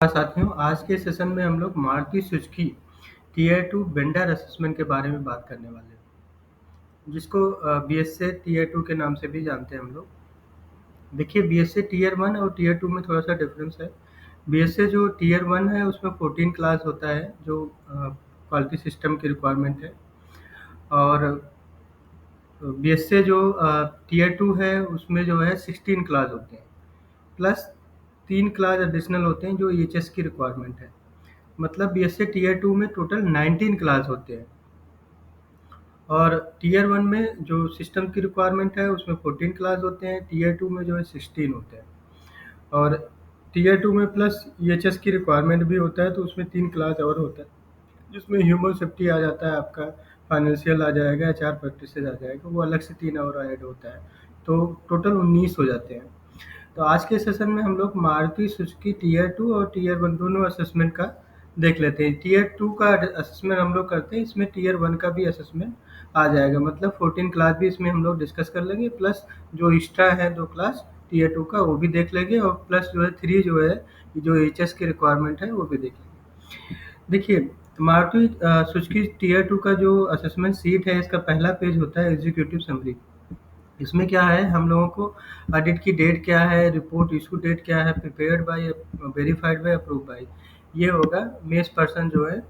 साथियों, आज के सेशन में हम लोग Maruti Suzuki tier 2 vendor assessment के बारे में बात करने वाले हैं, जिसको बीएसए टीयर 2 के नाम से भी जानते हैं हम लोग। देखिए, बीएसए टीयर 1 और टीयर 2 में थोड़ा सा डिफरेंस है। बीएसए जो टीयर 1 है उसमें 14 क्लास होता है, जो क्वालिटी सिस्टम की रिक्वायरमेंट है। और बीएसए जो टीयर 2 है उसमें जो है 16 क्लास होते हैं, प्लस 3 क्लास एडिशनल होते हैं जो ईएचएस की रिक्वायरमेंट है। मतलब बीएसए टीयर 2 में टोटल 19 क्लास होते हैं, और टीयर 1 में जो सिस्टम की रिक्वायरमेंट है उसमें 14 क्लास होते हैं, टीयर 2 में जो है 16 होते हैं। और टीयर 2 में प्लस ईएचएस की रिक्वायरमेंट भी होता है, तो उसमें 3 क्लास और होता है, जिसमें ह्यूमन सेफ्टी आ जाता है, आपका फाइनेंशियल आ जाएगा, एचआर प्रैक्टिसेस आ जाएगा, वो अलग से 3 और ऐड होता है, तो टोटल 19 हो जाते हैं। तो आज के सेशन में हम लोग मारुति सुजुकी टीयर 2 और टीयर 1 दोनों असेसमेंट का देख लेते हैं। टीयर 2 का असेसमेंट हम लोग करते हैं, इसमें टीयर 1 का भी असेसमेंट आ जाएगा, मतलब 14 क्लास भी इसमें हम लोग डिस्कस कर लेंगे, प्लस जो एक्स्ट्रा है 2 क्लास टीयर 2 का वो भी देख लेंगे, और प्लस जो है 3 जो है जो एचएस की रिक्वायरमेंट है वो भी देख लेंगे। देखिए, मारुति सुजुकी टीयर 2 का जो असेसमेंट सीट है, इसका पहला पेज होता है एग्जीक्यूटिव समरी। इसमें क्या है, हम लोगों को ऑडिट की डेट क्या है, रिपोर्ट इशू डेट क्या है, prepared by, verified bye, approve by, ये होगा मेस पर्सन जो है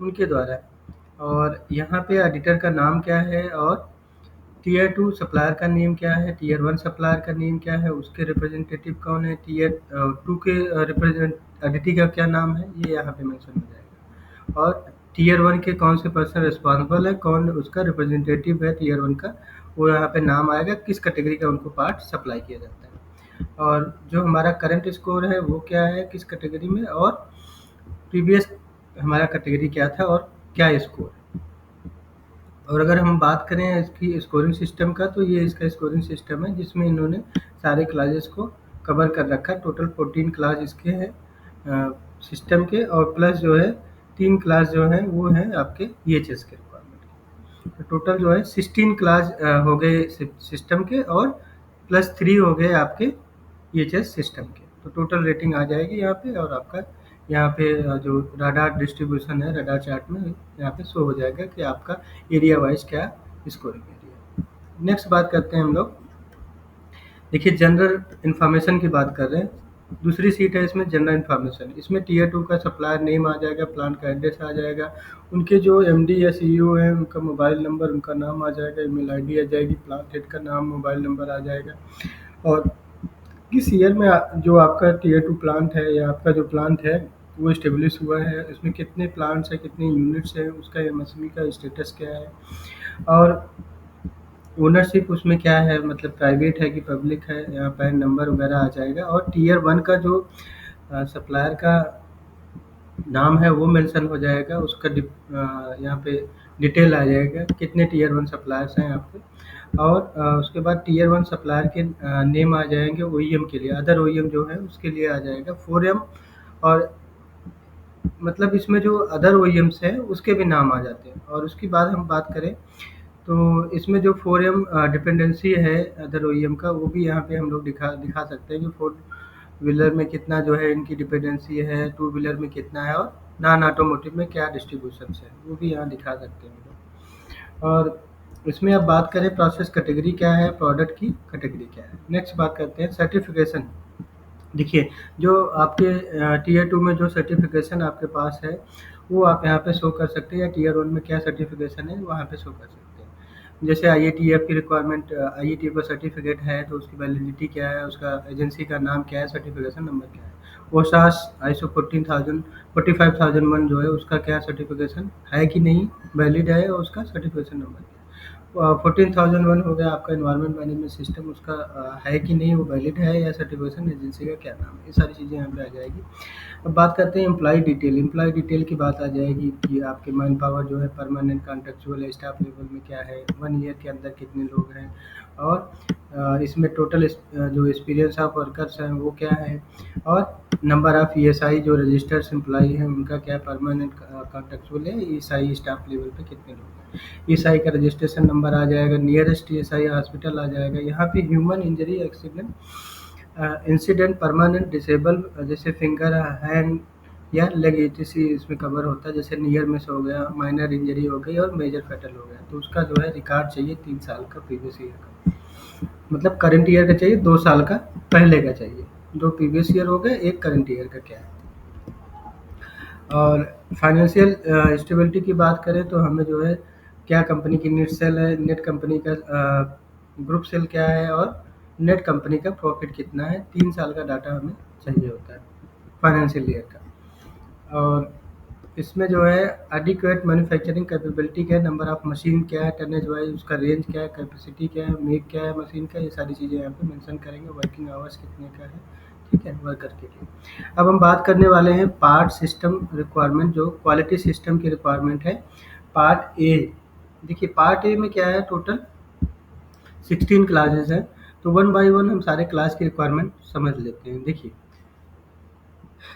उनके द्वारा। और यहाँ पे ऑडिटर का नाम क्या है, और टीयर 2 सप्लायर का नेम क्या है, टीयर 1 सप्लायर का नेम क्या है, उसके रिप्रेजेंटेटिव कौन है, टीयर 2 के रिप्रेजेंट अदिति का क्या नाम है, ये यहाँ पे मेंशन हो जाएगा। और टीयर 1 के कौन से पर्सन रिस्पॉन्सिबल है, कौन उसका रिप्रेजेंटेटिव है टीयर 1 का, वो यहाँ पे नाम आएगा, किस कैटेगरी का उनको पार्ट सप्लाई किया जाता है, और जो हमारा करंट स्कोर है वो क्या है, किस कैटेगरी में, और प्रीवियस हमारा कैटेगरी क्या था और क्या स्कोर है। और अगर हम बात करें इसकी स्कोरिंग सिस्टम का, तो ये इसका स्कोरिंग सिस्टम है, जिसमें इन्होंने सारे क्लासेस को कवर कर रखा है। टोटल 14 क्लास इसके हैं सिस्टम के, और प्लस जो है 3 क्लास जो है वो है आपके ईएचएस के रिक्वायरमेंट के। तो टोटल जो है 16 क्लास हो गए सिस्टम के, और प्लस 3 हो गए आपके ईएचएस सिस्टम के। तो टोटल रेटिंग आ जाएगी यहाँ पे, और आपका यहाँ पे जो रडार डिस्ट्रीब्यूशन है, रडार चार्ट में यहाँ पे शो हो जाएगा कि आपका एरिया वाइज क्या स्कोरिंग एरिया। नेक्स्ट बात करते हैं हम लोग। देखिए, जनरल इन्फॉर्मेशन की बात कर रहे हैं। दूसरी सीट है इसमें जनरल इन्फॉर्मेशन। इसमें टीयर 2 का सप्लायर नेम आ जाएगा, प्लांट का एड्रेस आ जाएगा, उनके जो एमडी या सीईओ है उनका मोबाइल नंबर, उनका नाम आ जाएगा, ईमेल आईडी आ जाएगी, प्लांट हेड का नाम, मोबाइल नंबर आ जाएगा, और किस ईयर में जो आपका टीयर 2 प्लांट है या आपका जो प्लांट है वो इस्टेब्लिश हुआ है, इसमें कितने प्लांट्स हैं, कितने यूनिट्स हैं, उसका एमएसएमई का स्टेटस क्या है, और ओनरशिप उसमें क्या है, मतलब प्राइवेट है कि पब्लिक है, यहाँ पैन नंबर वगैरह आ जाएगा। और टीयर 1 का जो सप्लायर का नाम है वो मेंशन हो जाएगा, उसका यहाँ पे डिटेल आ जाएगा, कितने टीयर 1 सप्लायर्स हैं आपके। और उसके बाद टीयर 1 सप्लायर के नेम आ जाएंगे ओईएम के लिए, अदर ओईएम जो है उसके लिए आ जाएगा 4M, और मतलब इसमें जो अदर ओईएम्स हैं उसके भी नाम आ जाते हैं। और उसके बाद हम बात करें तो इसमें जो 4M डिपेंडेंसी है अदर ओईएम का, वो भी यहाँ पे हम लोग दिखा दिखा सकते हैं कि 4 व्हीलर में कितना जो है इनकी डिपेंडेंसी है, 2 व्हीलर में कितना है, और नॉन ऑटोमोटिव में क्या डिस्ट्रीब्यूशन है वो भी यहाँ दिखा सकते हैं हम लोग। और इसमें अब बात करें प्रोसेस कैटेगरी क्या है, प्रोडक्ट की कैटेगरी क्या है। नेक्स्ट बात करते हैं सर्टिफिकेशन। देखिए, जो आपके टीयर 2 में जो सर्टिफिकेशन आपके पास है वो आप यहाँ पे शो कर सकते हैं, या टीयर 1 में क्या सर्टिफिकेशन है वहाँ पे शो कर सकते हैं। जैसे आईएटीएफ की रिक्वायरमेंट, आईएटीएफ का सर्टिफिकेट है तो उसकी वैलिडिटी क्या है, उसका एजेंसी का नाम क्या है, सर्टिफिकेशन नंबर क्या है। ओसास आईसो 45,001 जो है उसका क्या सर्टिफिकेशन है कि नहीं, वैलिड है, और उसका सर्टिफिकेशन नंबर क्या है। 14,001 हो गया आपका एनवायरनमेंट मैनेजमेंट सिस्टम, उसका है कि नहीं, वो वैलिड है, या सर्टिफिकेशन एजेंसी का क्या नाम है, ये सारी चीज़ें यहाँ पे आ जाएगी। अब बात करते हैं एम्प्लॉय डिटेल। एम्प्लॉय डिटेल की बात आ जाएगी कि आपके मैन पावर जो है परमानेंट, कॉन्ट्रेक्चुअल, स्टाफ लेवल में क्या है, 1 ईयर के अंदर कितने लोग हैं, और इसमें टोटल जो एक्सपीरियंस ऑफ वर्कर्स हैं वो क्या है, और नंबर ऑफ ईएसआई जो रजिस्टर्ड एम्प्लॉई हैं उनका क्या परमानेंट, कॉन्ट्रेक्चुअल है, ईएसआई स्टाफ लेवल पे कितने लोग हैं, ईएसआई का रजिस्ट्रेशन नंबर आ जाएगा, नियरेस्ट ईएसआई हॉस्पिटल आ जाएगा। यहाँ पे human injury accident incident permanent disable जैसे फिंगर, हैंड या लेग एटीसी इसमें कवर होता है, जैसे नियर मिस हो गया, माइनर इंजरी हो गई और मेजर फैटल हो गया, तो उसका जो है रिकॉर्ड चाहिए 3 साल का प्रीवियस ईयर का, मतलब करंट ईयर का चाहिए, 2 साल का पहले का चाहिए, दो प्रीवियस ईयर हो गए, एक करंट ईयर का क्या है। और फाइनेंशियल स्टेबिलिटी की बात करें तो हमें जो है क्या कंपनी की नेट सेल है, नेट कंपनी का ग्रुप सेल क्या है, और नेट कंपनी का प्रॉफिट कितना है, 3 साल का डाटा हमें चाहिए होता है फाइनेंशियल ईयर का। और इसमें जो है एडिक्वेट मैन्युफैक्चरिंग कैपेबिलिटी क्या है, नंबर ऑफ मशीन क्या है, टनेज वाइज उसका रेंज क्या है, कैपेसिटी क्या है, मेक क्या है मशीन का, ये सारी चीज़ें यहाँ पे मेंशन करेंगे, वर्किंग आवर्स कितने का है, ठीक है, वर्कर के लिए। अब हम बात करने वाले हैं पार्ट सिस्टम रिक्वायरमेंट, जो क्वालिटी सिस्टम की रिक्वायरमेंट है, पार्ट ए। देखिए पार्ट ए में क्या है, टोटल 16 क्लासेस हैं, तो वन बाय वन हम सारे क्लास की रिक्वायरमेंट समझ लेते हैं। देखिए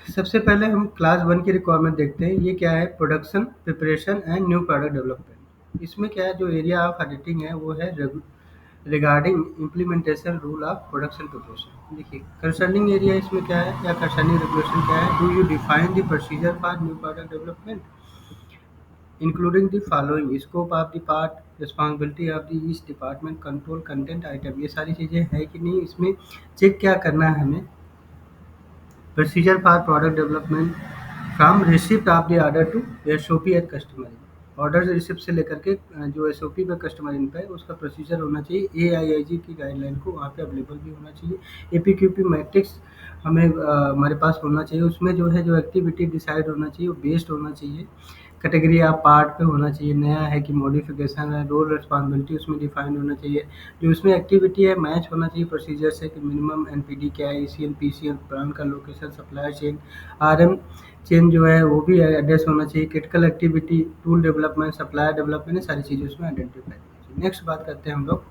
सबसे पहले हम क्लास 1 की रिक्वायरमेंट देखते हैं, ये क्या है, production preparation and new product development. इसमें क्या है, जो एरिया ऑफ एडिटिंग है वो है regarding implementation rule of production preparation. देखिए कंसर्निंग एरिया इसमें क्या है, या कंसर्निंग रेगुलेशन क्या है, do you define the procedure for new product development including the following, scope of the part, responsibility of the each department, control content item, ये सारी चीज़ें हैं कि नहीं, इसमें चेक क्या करना है हमें। Procedure for product development from receipt of the order to SOP at customer, order receipt से लेकर के जो एसओपी पे कस्टमर इन पे उसका प्रोसीजर होना चाहिए, एआईआईजी की गाइडलाइन को वहाँ पे अवेलेबल भी होना चाहिए। एपीक्यूपी मैट्रिक्स हमें हमारे पास होना चाहिए, उसमें जो है जो एक्टिविटी डिसाइड होना चाहिए वो बेस्ड होना चाहिए, कैटेगरी ऑफ पार्ट पे होना चाहिए, नया है कि मॉडिफिकेशन है, रोल रिस्पॉन्सिबिलिटी उसमें डिफाइन होना चाहिए, जो उसमें एक्टिविटी है मैच होना चाहिए प्रोसीजर से, कि मिनिमम एनपीडी क्या है, ईसीएल पीसीएल प्लांट का location, supplier chain, RM chain जो है वो भी एड्रेस होना चाहिए, critical activity, tool development, supplier development, ये सारी चीज़ें उसमें आइडेंटिफाई होनी चाहिए। नेक्स्ट बात करते हैं हम लोग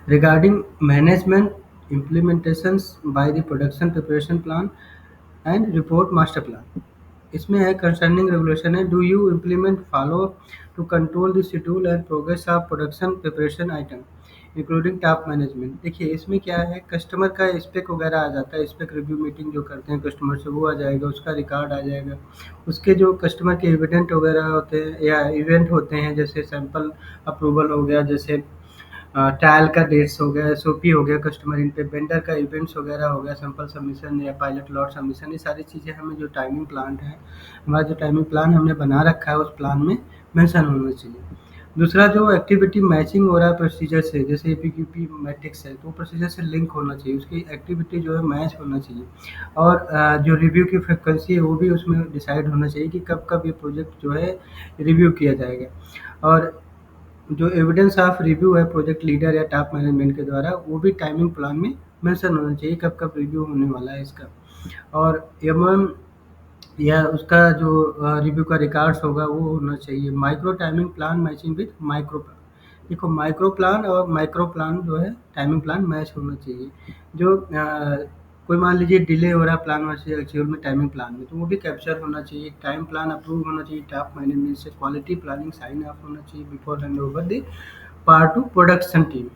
regarding management implementations by the production preparation plan and report master plan. इसमें है कंसर्निंग रेगुलेशन है, do you implement follow to control the schedule and progress of production preparation item including top management. देखिए इसमें क्या है, customer का spec वगैरह आ जाता है, स्पेक रिव्यू मीटिंग जो करते हैं कस्टमर से वो आ जाएगा, उसका रिकॉर्ड आ जाएगा, उसके जो कस्टमर के इवेंट वगैरह होते हैं या इवेंट होते हैं, जैसे सैंपल अप्रूवल हो गया, जैसे ट्रायल का डेट्स हो गया, एसओपी हो गया, कस्टमर इन पे वेंडर का इवेंट्स वगैरह हो गया, सैंपल सबमिशन या पायलट लॉट सबमिशन, ये सारी चीज़ें हमें जो टाइमिंग प्लान है, हमारा जो टाइमिंग प्लान हमने बना रखा है उस प्लान में मेंशन होना चाहिए। दूसरा जो एक्टिविटी मैचिंग हो रहा है प्रोसीजर से, जैसे एपीक्यूपी मैट्रिक्स है तो प्रोसीजर से लिंक होना चाहिए, उसकी एक्टिविटी जो है मैच होना चाहिए, और जो रिव्यू की फ्रिक्वेंसी है वो भी उसमें डिसाइड होना चाहिए कि कब कब ये प्रोजेक्ट जो है रिव्यू किया जाएगा, और जो एविडेंस ऑफ रिव्यू है प्रोजेक्ट लीडर या टॉप मैनेजमेंट के द्वारा वो भी टाइमिंग प्लान में मेंशन होना चाहिए, कब कब रिव्यू होने वाला है इसका, और एमएम या उसका जो रिव्यू का रिकॉर्ड्स होगा वो होना चाहिए। Micro timing plan matching with micro plan, देखो माइक्रो प्लान और माइक्रो प्लान जो है टाइमिंग प्लान मैच होना चाहिए, जो कोई मान लीजिए डिले हो रहा है प्लान वर्सेस एक्चुअल में टाइमिंग प्लान में, तो वो भी कैप्चर होना चाहिए, टाइम प्लान अप्रूव होना चाहिए टॉप मैनेजमेंट से, क्वालिटी प्लानिंग साइन ऑफ होना चाहिए before hand over the part two production team.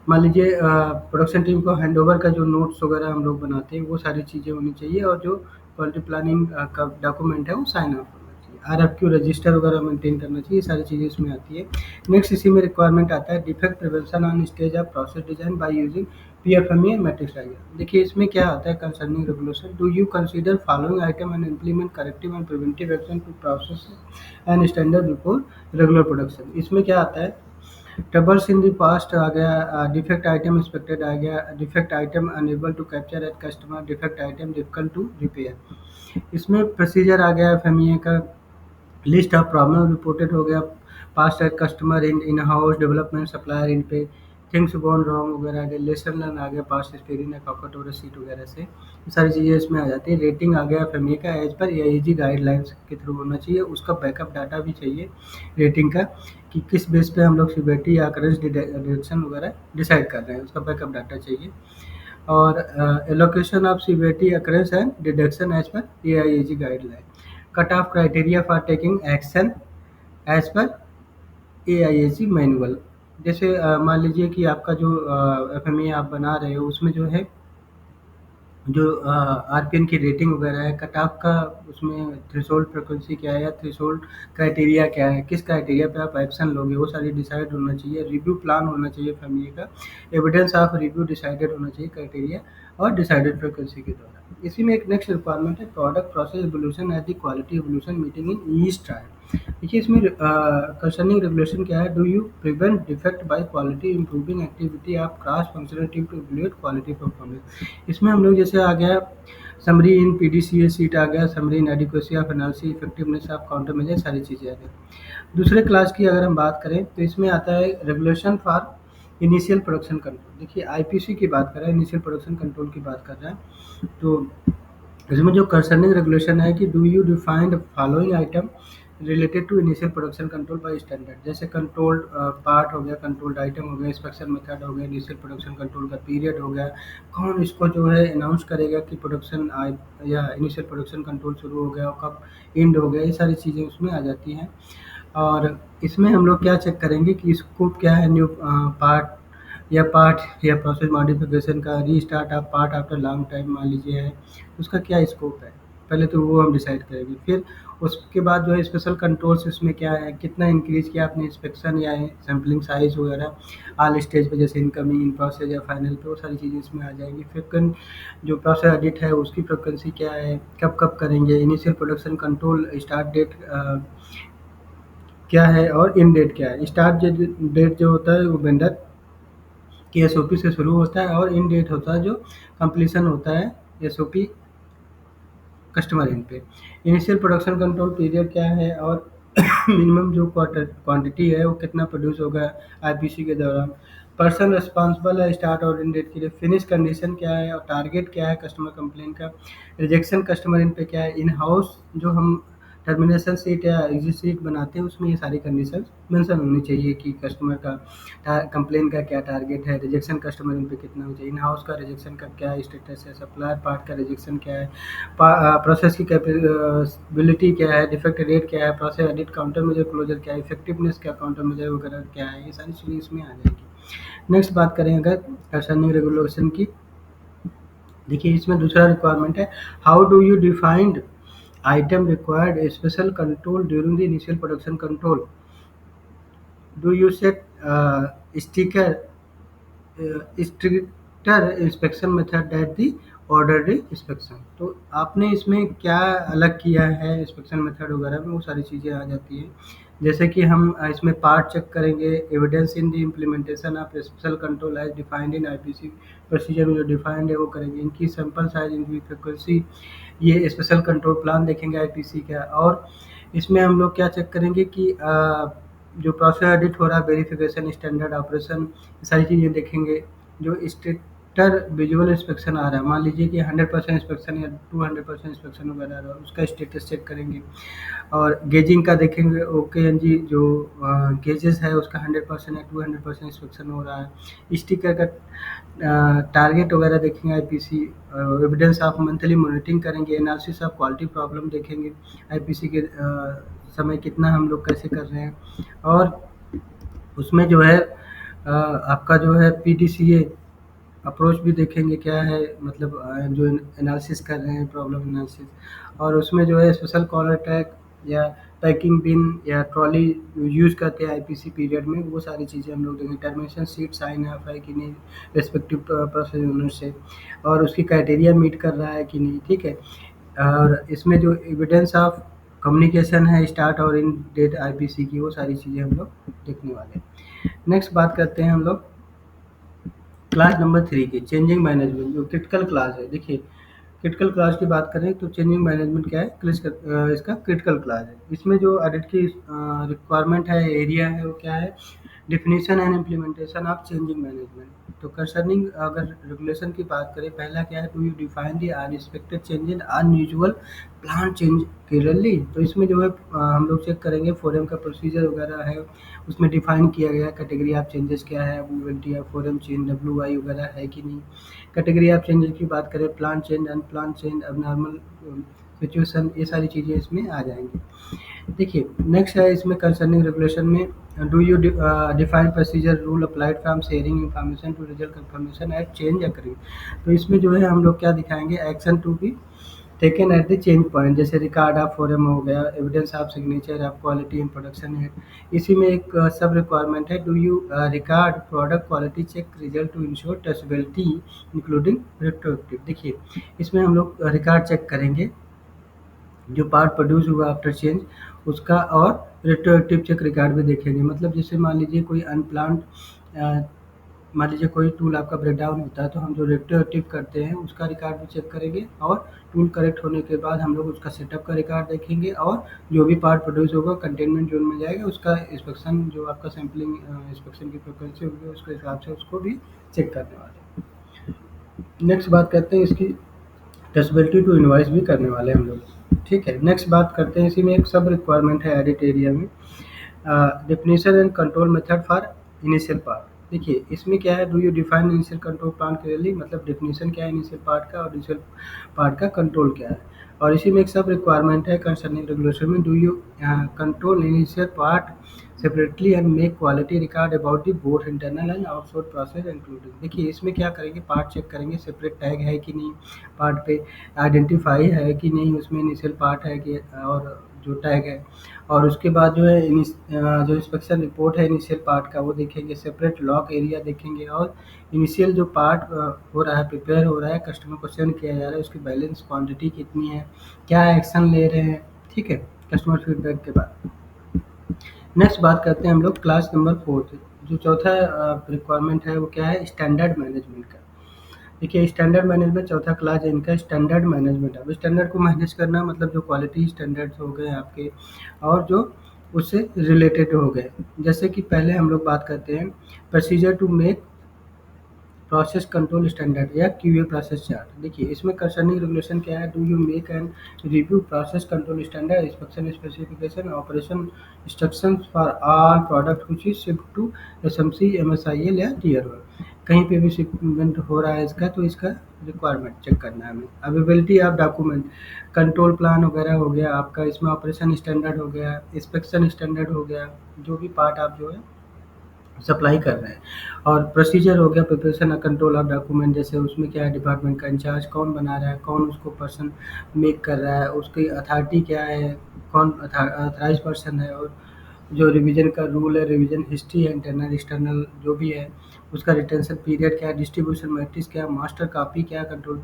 मान लीजिए प्रोडक्शन टीम को हैंडओवर का जो नोट्स वगैरह हम लोग बनाते हैं वो सारी चीज़ें होनी चाहिए, और जो क्वालिटी प्लानिंग का डॉक्यूमेंट है वो साइन ऑफ होना चाहिए, आरएफक्यू रजिस्टर वगैरह मेंटेन करना चाहिए, ये सारी चीज़ें इसमें आती है। नेक्स्ट इसी में रिक्वायरमेंट आता है defect prevention on stage of process design by using PFMEA matrix diagram. देखिए इसमें क्या आता है, concerning regulation, do you consider following item and implement corrective and preventive action to process and standard before regular production. इसमें क्या आता है, troubles in the past आ गया, डिफेक्ट आइटम इंस्पेक्टेड आ गया, defect item unable to capture at customer, defect item difficult to repair. इसमें procedure आ गया एफएमईए का, लिस्ट ऑफ प्रॉब्लम रिपोर्टेड हो गया, past at customer in house development supplier in पे, थिंग्स गॉन रॉन्ग वगैरह आ गया, लेसन लर्न आ गया, past experience कॉकट और सीट वगैरह से, ये सारी चीज़ें इसमें आ जाती है। रेटिंग आ गया एफएमईए का एज पर एआईजी गाइडलाइंस के थ्रू होना चाहिए, उसका बैकअप डाटा भी चाहिए रेटिंग का, कि किस बेस पे हम लोग सिवियरिटी या अकरेंस डिडक्शन वगैरह डिसाइड कर रहे हैं, उसका बैकअप डाटा चाहिए। और allocation of severity occurrence and detection as per AIAG guideline, cut off criteria for taking action as per AIAG manual, जैसे मान लीजिए कि आपका जो एफएमई आप बना रहे हो उसमें जो है जो आरपीएन की रेटिंग वगैरह है, कट ऑफ का उसमें थ्रेशोल्ड फ्रीक्वेंसी क्या है या थ्रेशोल्ड क्राइटेरिया क्या है, किस क्राइटेरिया पे आप एक्शन लोगे, वो सारी डिसाइड होना चाहिए। रिव्यू प्लान होना चाहिए फैमिली का, एविडेंस ऑफ रिव्यू डिसाइडेड होना चाहिए क्राइटेरिया और डिसाइडेड फ्रीक्वेंसी के द्वारा। इसी में एक नेक्स्ट रिक्वायरमेंट है product process evolution at the quality evolution meeting in each trial. देखिए इसमें कंसर्निंग रेगुलेशन क्या है, do you prevent defect by quality improving activity of cross functional team to evaluate quality performance. इसमें हम लोग जैसे आ गया समरी इन पीडीसीए सीट आ गया, summary in adequacy of analysis, effectiveness of counter measure, सारी चीज़ें आ गई। दूसरे क्लास की अगर हम बात करें तो इसमें आता है regulation for initial production control. देखिए आईपीसी की बात कर रहे हैं, इनिशियल प्रोडक्शन कंट्रोल की बात कर रहे हैं। तो इसमें जो कंसर्निंग रेगुलेशन है कि do you defined following item related to initial production control by standard. जैसे कंट्रोल्ड पार्ट हो गया, कंट्रोल्ड आइटम हो गया, इंस्पेक्शन मेथड हो गया, इनिशियल प्रोडक्शन कंट्रोल का पीरियड हो गया, कौन इसको जो है अनाउंस करेगा कि प्रोडक्शन या इनिशियल प्रोडक्शन कंट्रोल शुरू हो गया और कब एंड हो गया, ये सारी चीज़ें उसमें आ जाती हैं। और इसमें हम लोग क्या चेक करेंगे कि स्कोप क्या है, न्यू पार्ट या प्रोसेस मॉडिफिकेशन का, restart of part after long time मान लीजिए है, उसका क्या स्कोप है, पहले तो वो हम डिसाइड करेंगे। फिर उसके बाद जो है स्पेशल कंट्रोल्स इसमें क्या है, कितना इंक्रीज़ किया आपने इंस्पेक्शन या सैम्पलिंग साइज़ वगैरह ऑल स्टेज पे, जैसे इनकमिंग, इन प्रोसेस या फाइनल पे, वो सारी चीज़ें इसमें आ जाएंगी। फिर जो प्रोसेस एडिट है उसकी फ्रिक्वेंसी क्या है, कब कब करेंगे, initial production control start date क्या है और इन डेट क्या है। स्टार्ट डेट जो होता है वो वेंडर की एसओपी से शुरू होता है और इन डेट होता है जो कंप्लीशन होता है एसओपी कस्टमर एंड पे। इनिशियल प्रोडक्शन कंट्रोल पीरियड क्या है और मिनिमम जो क्वांटिटी है वो कितना प्रोड्यूस होगा आईपीसी के दौरान। पर्सन रिस्पॉन्सिबल है स्टार्ट और एंड डेट के लिए। फिनिश कंडीशन क्या है और टारगेट क्या है कस्टमर कंप्लेन का। रिजेक्शन कस्टमर एंड पे क्या है। इन हाउस जो हम टर्मिनेशन सीट या एग्जिट सीट बनाते हैं उसमें ये सारी कंडीशन मेंशन होनी चाहिए कि कस्टमर का कंप्लेन का क्या टारगेट है, रिजेक्शन कस्टमर इन पे कितना हो चाहिए, इन हाउस का रिजेक्शन का क्या स्टेटस है, सप्लायर पार्ट का रिजेक्शन क्या है, प्रोसेस की कैपेबिलिटी क्या है, डिफेक्ट रेट क्या है, process audit counter measure closure क्या है, इफेक्टिवनेस क्या काउंटर मेजर वगैरह क्या है, ये सारी चीज़ें इसमें आ जाएगी। नेक्स्ट बात करें अगर कंसर्निंग रेगुलेशन की, देखिए इसमें दूसरा रिक्वायरमेंट है, how do you defined item required special control during the initial production control. Do you set sticker stricter inspection method that the orderly inspection. तो आपने इसमें क्या अलग किया है इंस्पेक्शन मेथड वगैरह में, वो सारी चीज़ें आ जाती हैं। जैसे कि हम इसमें पार्ट चेक करेंगे, evidence in the implementation of special control as defined in IPC procedure में जो डिफाइंड है वो करेंगे, इनकी सैंपल साइज, इनकी फ्रिक्वेंसी, ये स्पेशल कंट्रोल प्लान देखेंगे आईपीसी का। और इसमें हम लोग क्या चेक करेंगे कि जो प्रोसेस एडिट हो रहा है, वेरिफिकेशन, स्टैंडर्ड ऑपरेशन, सारी चीज़ें देखेंगे। जो स्टेटर विजुअल इंस्पेक्शन आ रहा है, मान लीजिए कि 100% इंस्पेक्शन या 200% इंस्पेक्शन वगैरह आ रहा है, उसका स्टेटस चेक करेंगे। और गेजिंग का देखेंगे, ओके एन जी जो गेजेस है उसका 100% या 200% इंस्पेक्शन हो रहा है। स्टिकर का टारगेट वगैरह देखेंगे IPC. Evidence of monthly monitoring करेंगे, एनालिसिस ऑफ क्वालिटी प्रॉब्लम देखेंगे आईपीसी के समय कितना हम लोग कैसे कर रहे हैं। और उसमें जो है आपका जो है पीडीसीए अप्रोच भी देखेंगे क्या है, मतलब जो एनालिसिस कर रहे हैं प्रॉब्लम एनालिसिस। और उसमें जो है स्पेशल कॉलर टैग या पैकिंग बिन या ट्रॉली यूज़ करते हैं आईपीसी पीरियड में, वो सारी चीज़ें हम लोग देखेंगे। टर्मिनेशन सीट साइन ऑफ है कि नहीं रेस्पेक्टिव प्रोसेस ओनर से, और उसकी क्राइटेरिया मीट कर रहा है कि नहीं, ठीक है। और इसमें जो एविडेंस ऑफ कम्युनिकेशन है स्टार्ट और इन डेट आईपीसी की, वो सारी चीज़ें हम लोग देखने वाले हैं। नेक्स्ट बात करते हैं हम लोग क्लास नंबर 3 की, चेंजिंग मैनेजमेंट, जो क्रिटिकल क्लास है। देखिए क्रिटिकल क्लास की बात करें तो चेंजिंग मैनेजमेंट क्या है, इसका क्रिटिकल क्लास है। इसमें जो ऑडिट की रिक्वायरमेंट है, एरिया है, वो क्या है, definition and implementation of changing management. तो कंसर्निंग अगर रेगुलेशन की बात करें, पहला क्या है, do you define the unexpected change in unusual plan change clearly. तो इसमें जो है हम लोग चेक करेंगे फोरम का प्रोसीजर वगैरह है, उसमें डिफाइन किया गया कैटेगरी ऑफ चेंजेस क्या है, मूवमेंट या फोरम चेंज डब्ल्यू वाई वगैरह है कि नहीं। कैटेगरी ऑफ चेंजेस की बात करें, plan change, unplan change, abnormal situation, ये सारी चीज़ें इसमें आ जाएंगी। देखिए नेक्स्ट है इसमें कंसर्निंग रेगुलेशन में Do you define procedure rule applied from sharing information to result confirmation at change occurring? तो इसमें जो है हम लोग क्या दिखाएंगे, action to be taken at the change point, जैसे रिकॉर्ड ऑफ फोरम हो गया, evidence of signature of quality in production है। इसी में एक सब रिक्वायरमेंट है, do you record product quality check result to ensure testability including retroactive. देखिए इसमें हम लोग रिकॉर्ड चेक करेंगे जो पार्ट प्रोड्यूस हुआ आफ्टर चेंज उसका, और रेट्रोएक्टिव चेक रिकॉर्ड भी देखेंगे। मतलब जैसे मान लीजिए कोई अनप्लान्ड, मान लीजिए कोई टूल आपका ब्रेकडाउन होता है तो हम जो रेट्रोएक्टिव करते हैं उसका रिकॉर्ड भी चेक करेंगे, और टूल करेक्ट होने के बाद हम लोग उसका सेटअप का रिकॉर्ड देखेंगे, और जो भी पार्ट प्रोड्यूस होगा कंटेनमेंट जोन में जाएगा उसका इंस्पेक्शन, जो आपका सैम्पलिंग इंस्पेक्शन की फ्रिक्वेंसी होगी उसके हिसाब से उसको भी चेक करने वाले हैं। नेक्स्ट बात करते हैं इसकी टेस्टेबिलिटी टू इनवॉइस भी करने वाले हैं हम लोग। ठीक है, नेक्स्ट बात करते हैं, इसी में एक सब रिक्वायरमेंट है एडिट एरिया में, definition and control method for initial part. देखिए इसमें क्या है, do you define initial control plan clearly, मतलब डेफिनेशन क्या है इनिशियल पार्ट का और इनिशियल पार्ट का कंट्रोल क्या है। और इसी में एक सब रिक्वायरमेंट है कंसर्निंग रेगुलेशन में, do you control initial part separately and make quality record about the both internal and outsource process including. देखिए इसमें क्या करेंगे, पार्ट चेक करेंगे, सेपरेट टैग है कि नहीं, पार्ट पे आइडेंटिफाई है कि नहीं, उसमें इनिशियल पार्ट है कि, और जो टैग है, और उसके बाद जो है जो इंस्पेक्शन रिपोर्ट है इनिशियल पार्ट का वो देखेंगे, सेपरेट लॉक एरिया देखेंगे, और इनिशियल जो पार्ट हो रहा है, प्रिपेयर हो रहा है, कस्टमर को सेंड किया जा रहा है, उसकी बैलेंस क्वांटिटी कितनी है, क्या एक्शन ले रहे हैं। ठीक है, कस्टमर फीडबैक के बाद नेक्स्ट बात करते हैं हम लोग क्लास नंबर 4, जो चौथा रिक्वायरमेंट है वो क्या है, स्टैंडर्ड मैनेजमेंट का। देखिए स्टैंडर्ड मैनेजमेंट चौथा क्लास है इनका, स्टैंडर्ड मैनेजमेंट। अब स्टैंडर्ड को मैनेज करना मतलब जो क्वालिटी स्टैंडर्ड्स हो गए आपके, और जो उससे रिलेटेड हो गए, जैसे कि पहले हम लोग बात करते हैं procedure to make process control standard या क्यूए प्रोसेस चार्ट। देखिए इसमें कंसर्निंग रेगुलेशन क्या है, do you make and review process control standard inspection specification operation instructions for all product which is shift to SMC MSIL या tier 1। कहीं पे भी shipment हो रहा है इसका तो इसका रिक्वायरमेंट चेक करना है हमें। Availability of document, control plan वगैरह हो गया आपका, इसमें ऑपरेशन स्टैंडर्ड हो गया, इंस्पेक्शन स्टैंडर्ड हो गया, जो भी पार्ट आप जो है सप्लाई कर रहे हैं। और प्रोसीजर हो गया प्रिपरेशन और कंट्रोल ऑफ डॉक्यूमेंट, जैसे उसमें क्या है, डिपार्टमेंट का इंचार्ज कौन बना रहा है, कौन उसको पर्सन मेक कर रहा है, उसकी अथॉरिटी क्या है, कौन अथराइज पर्सन है, और जो रिवीजन का रूल है, रिवीजन हिस्ट्री है, इंटरनल एक्सटर्नल जो भी है, उसका रिटेंशन पीरियड क्या है, डिस्ट्रीब्यूशन मैट्रिक्स क्या है, मास्टर कॉपी क्या है, कंट्रोल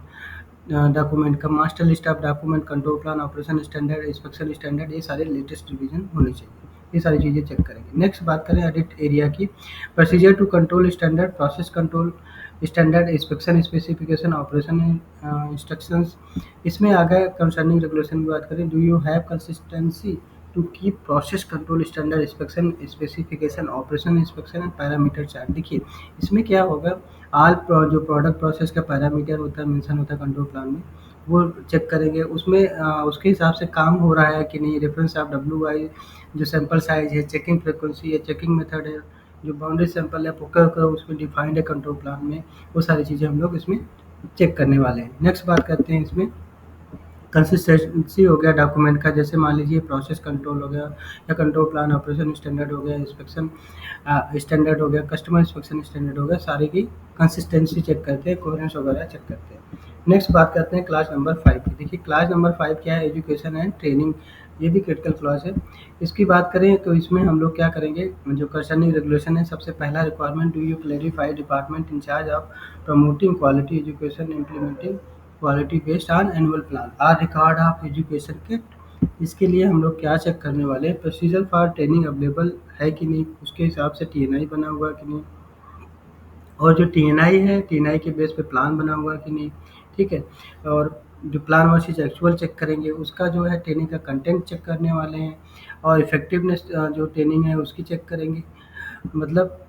डॉक्यूमेंट का, master list of document, control plan, operation standard, inspection standard, ये सारे लेटेस्ट रिवीजन होने चाहिए। ये सारी चीज़ें चेक करेंगे। नेक्स्ट बात करें एडिट एरिया की, procedure to control standard, process control standard, inspection specification, operation instructions. इसमें आ गए कंसर्निंग रेगुलेशन की बात करें, do you have consistency to keep process control standard, inspection specification, operation inspection and parameter chart. देखिए इसमें क्या होगा, ऑल जो प्रोडक्ट प्रोसेस का पैरामीटर होता है, मेंशन होता है कंट्रोल प्लान में, वो चेक करेंगे, उसमें उसके हिसाब से काम हो रहा है कि नहीं, रेफरेंस ऑफ WI, जो सैंपल साइज है, चेकिंग फ्रिक्वेंसी है, चेकिंग मेथड है, जो बाउंड्री सैंपल है, पुकर का उसमें डिफाइंड है कंट्रोल प्लान में, वो सारी चीज़ें हम लोग इसमें चेक करने वाले हैं। नेक्स्ट बात करते हैं इसमें कंसिस्टेंसी हो गया डॉक्यूमेंट का, जैसे मान लीजिए प्रोसेस कंट्रोल हो गया, या कंट्रोल प्लान, ऑपरेशन स्टैंडर्ड हो गया, इंस्पेक्शन स्टैंडर्ड हो गया, कस्टमर इंस्पेक्शन स्टैंडर्ड हो गया, सारी की कंसिस्टेंसी चेक करते हैं, कोहेरेंस वगैरह चेक करते हैं। नेक्स्ट बात करते हैं क्लास नंबर 5 की। देखिए क्लास नंबर 5 क्या है, एजुकेशन एंड ट्रेनिंग, ये भी क्रिटिकल क्लास है। इसकी बात करें तो इसमें हम लोग क्या करेंगे, जो कंसर्निंग रेगुलेशन है, सबसे पहला requirement, do you clarify department incharge of promoting quality education implementing quality based on annual plan or record of education kit. इसके लिए हम लोग क्या चेक करने वाले हैं, प्रोसीजर फॉर ट्रेनिंग अवेलेबल है कि नहीं, उसके हिसाब से TNI बना हुआ है कि नहीं, और जो TNI है TNI के बेस पे प्लान बना हुआ है कि नहीं। ठीक है, और जो प्लान वर्सेस एक्चुअल चेक करेंगे, उसका जो है ट्रेनिंग का कंटेंट चेक करने वाले हैं, और इफेक्टिवनेस जो ट्रेनिंग है उसकी चेक करेंगे, मतलब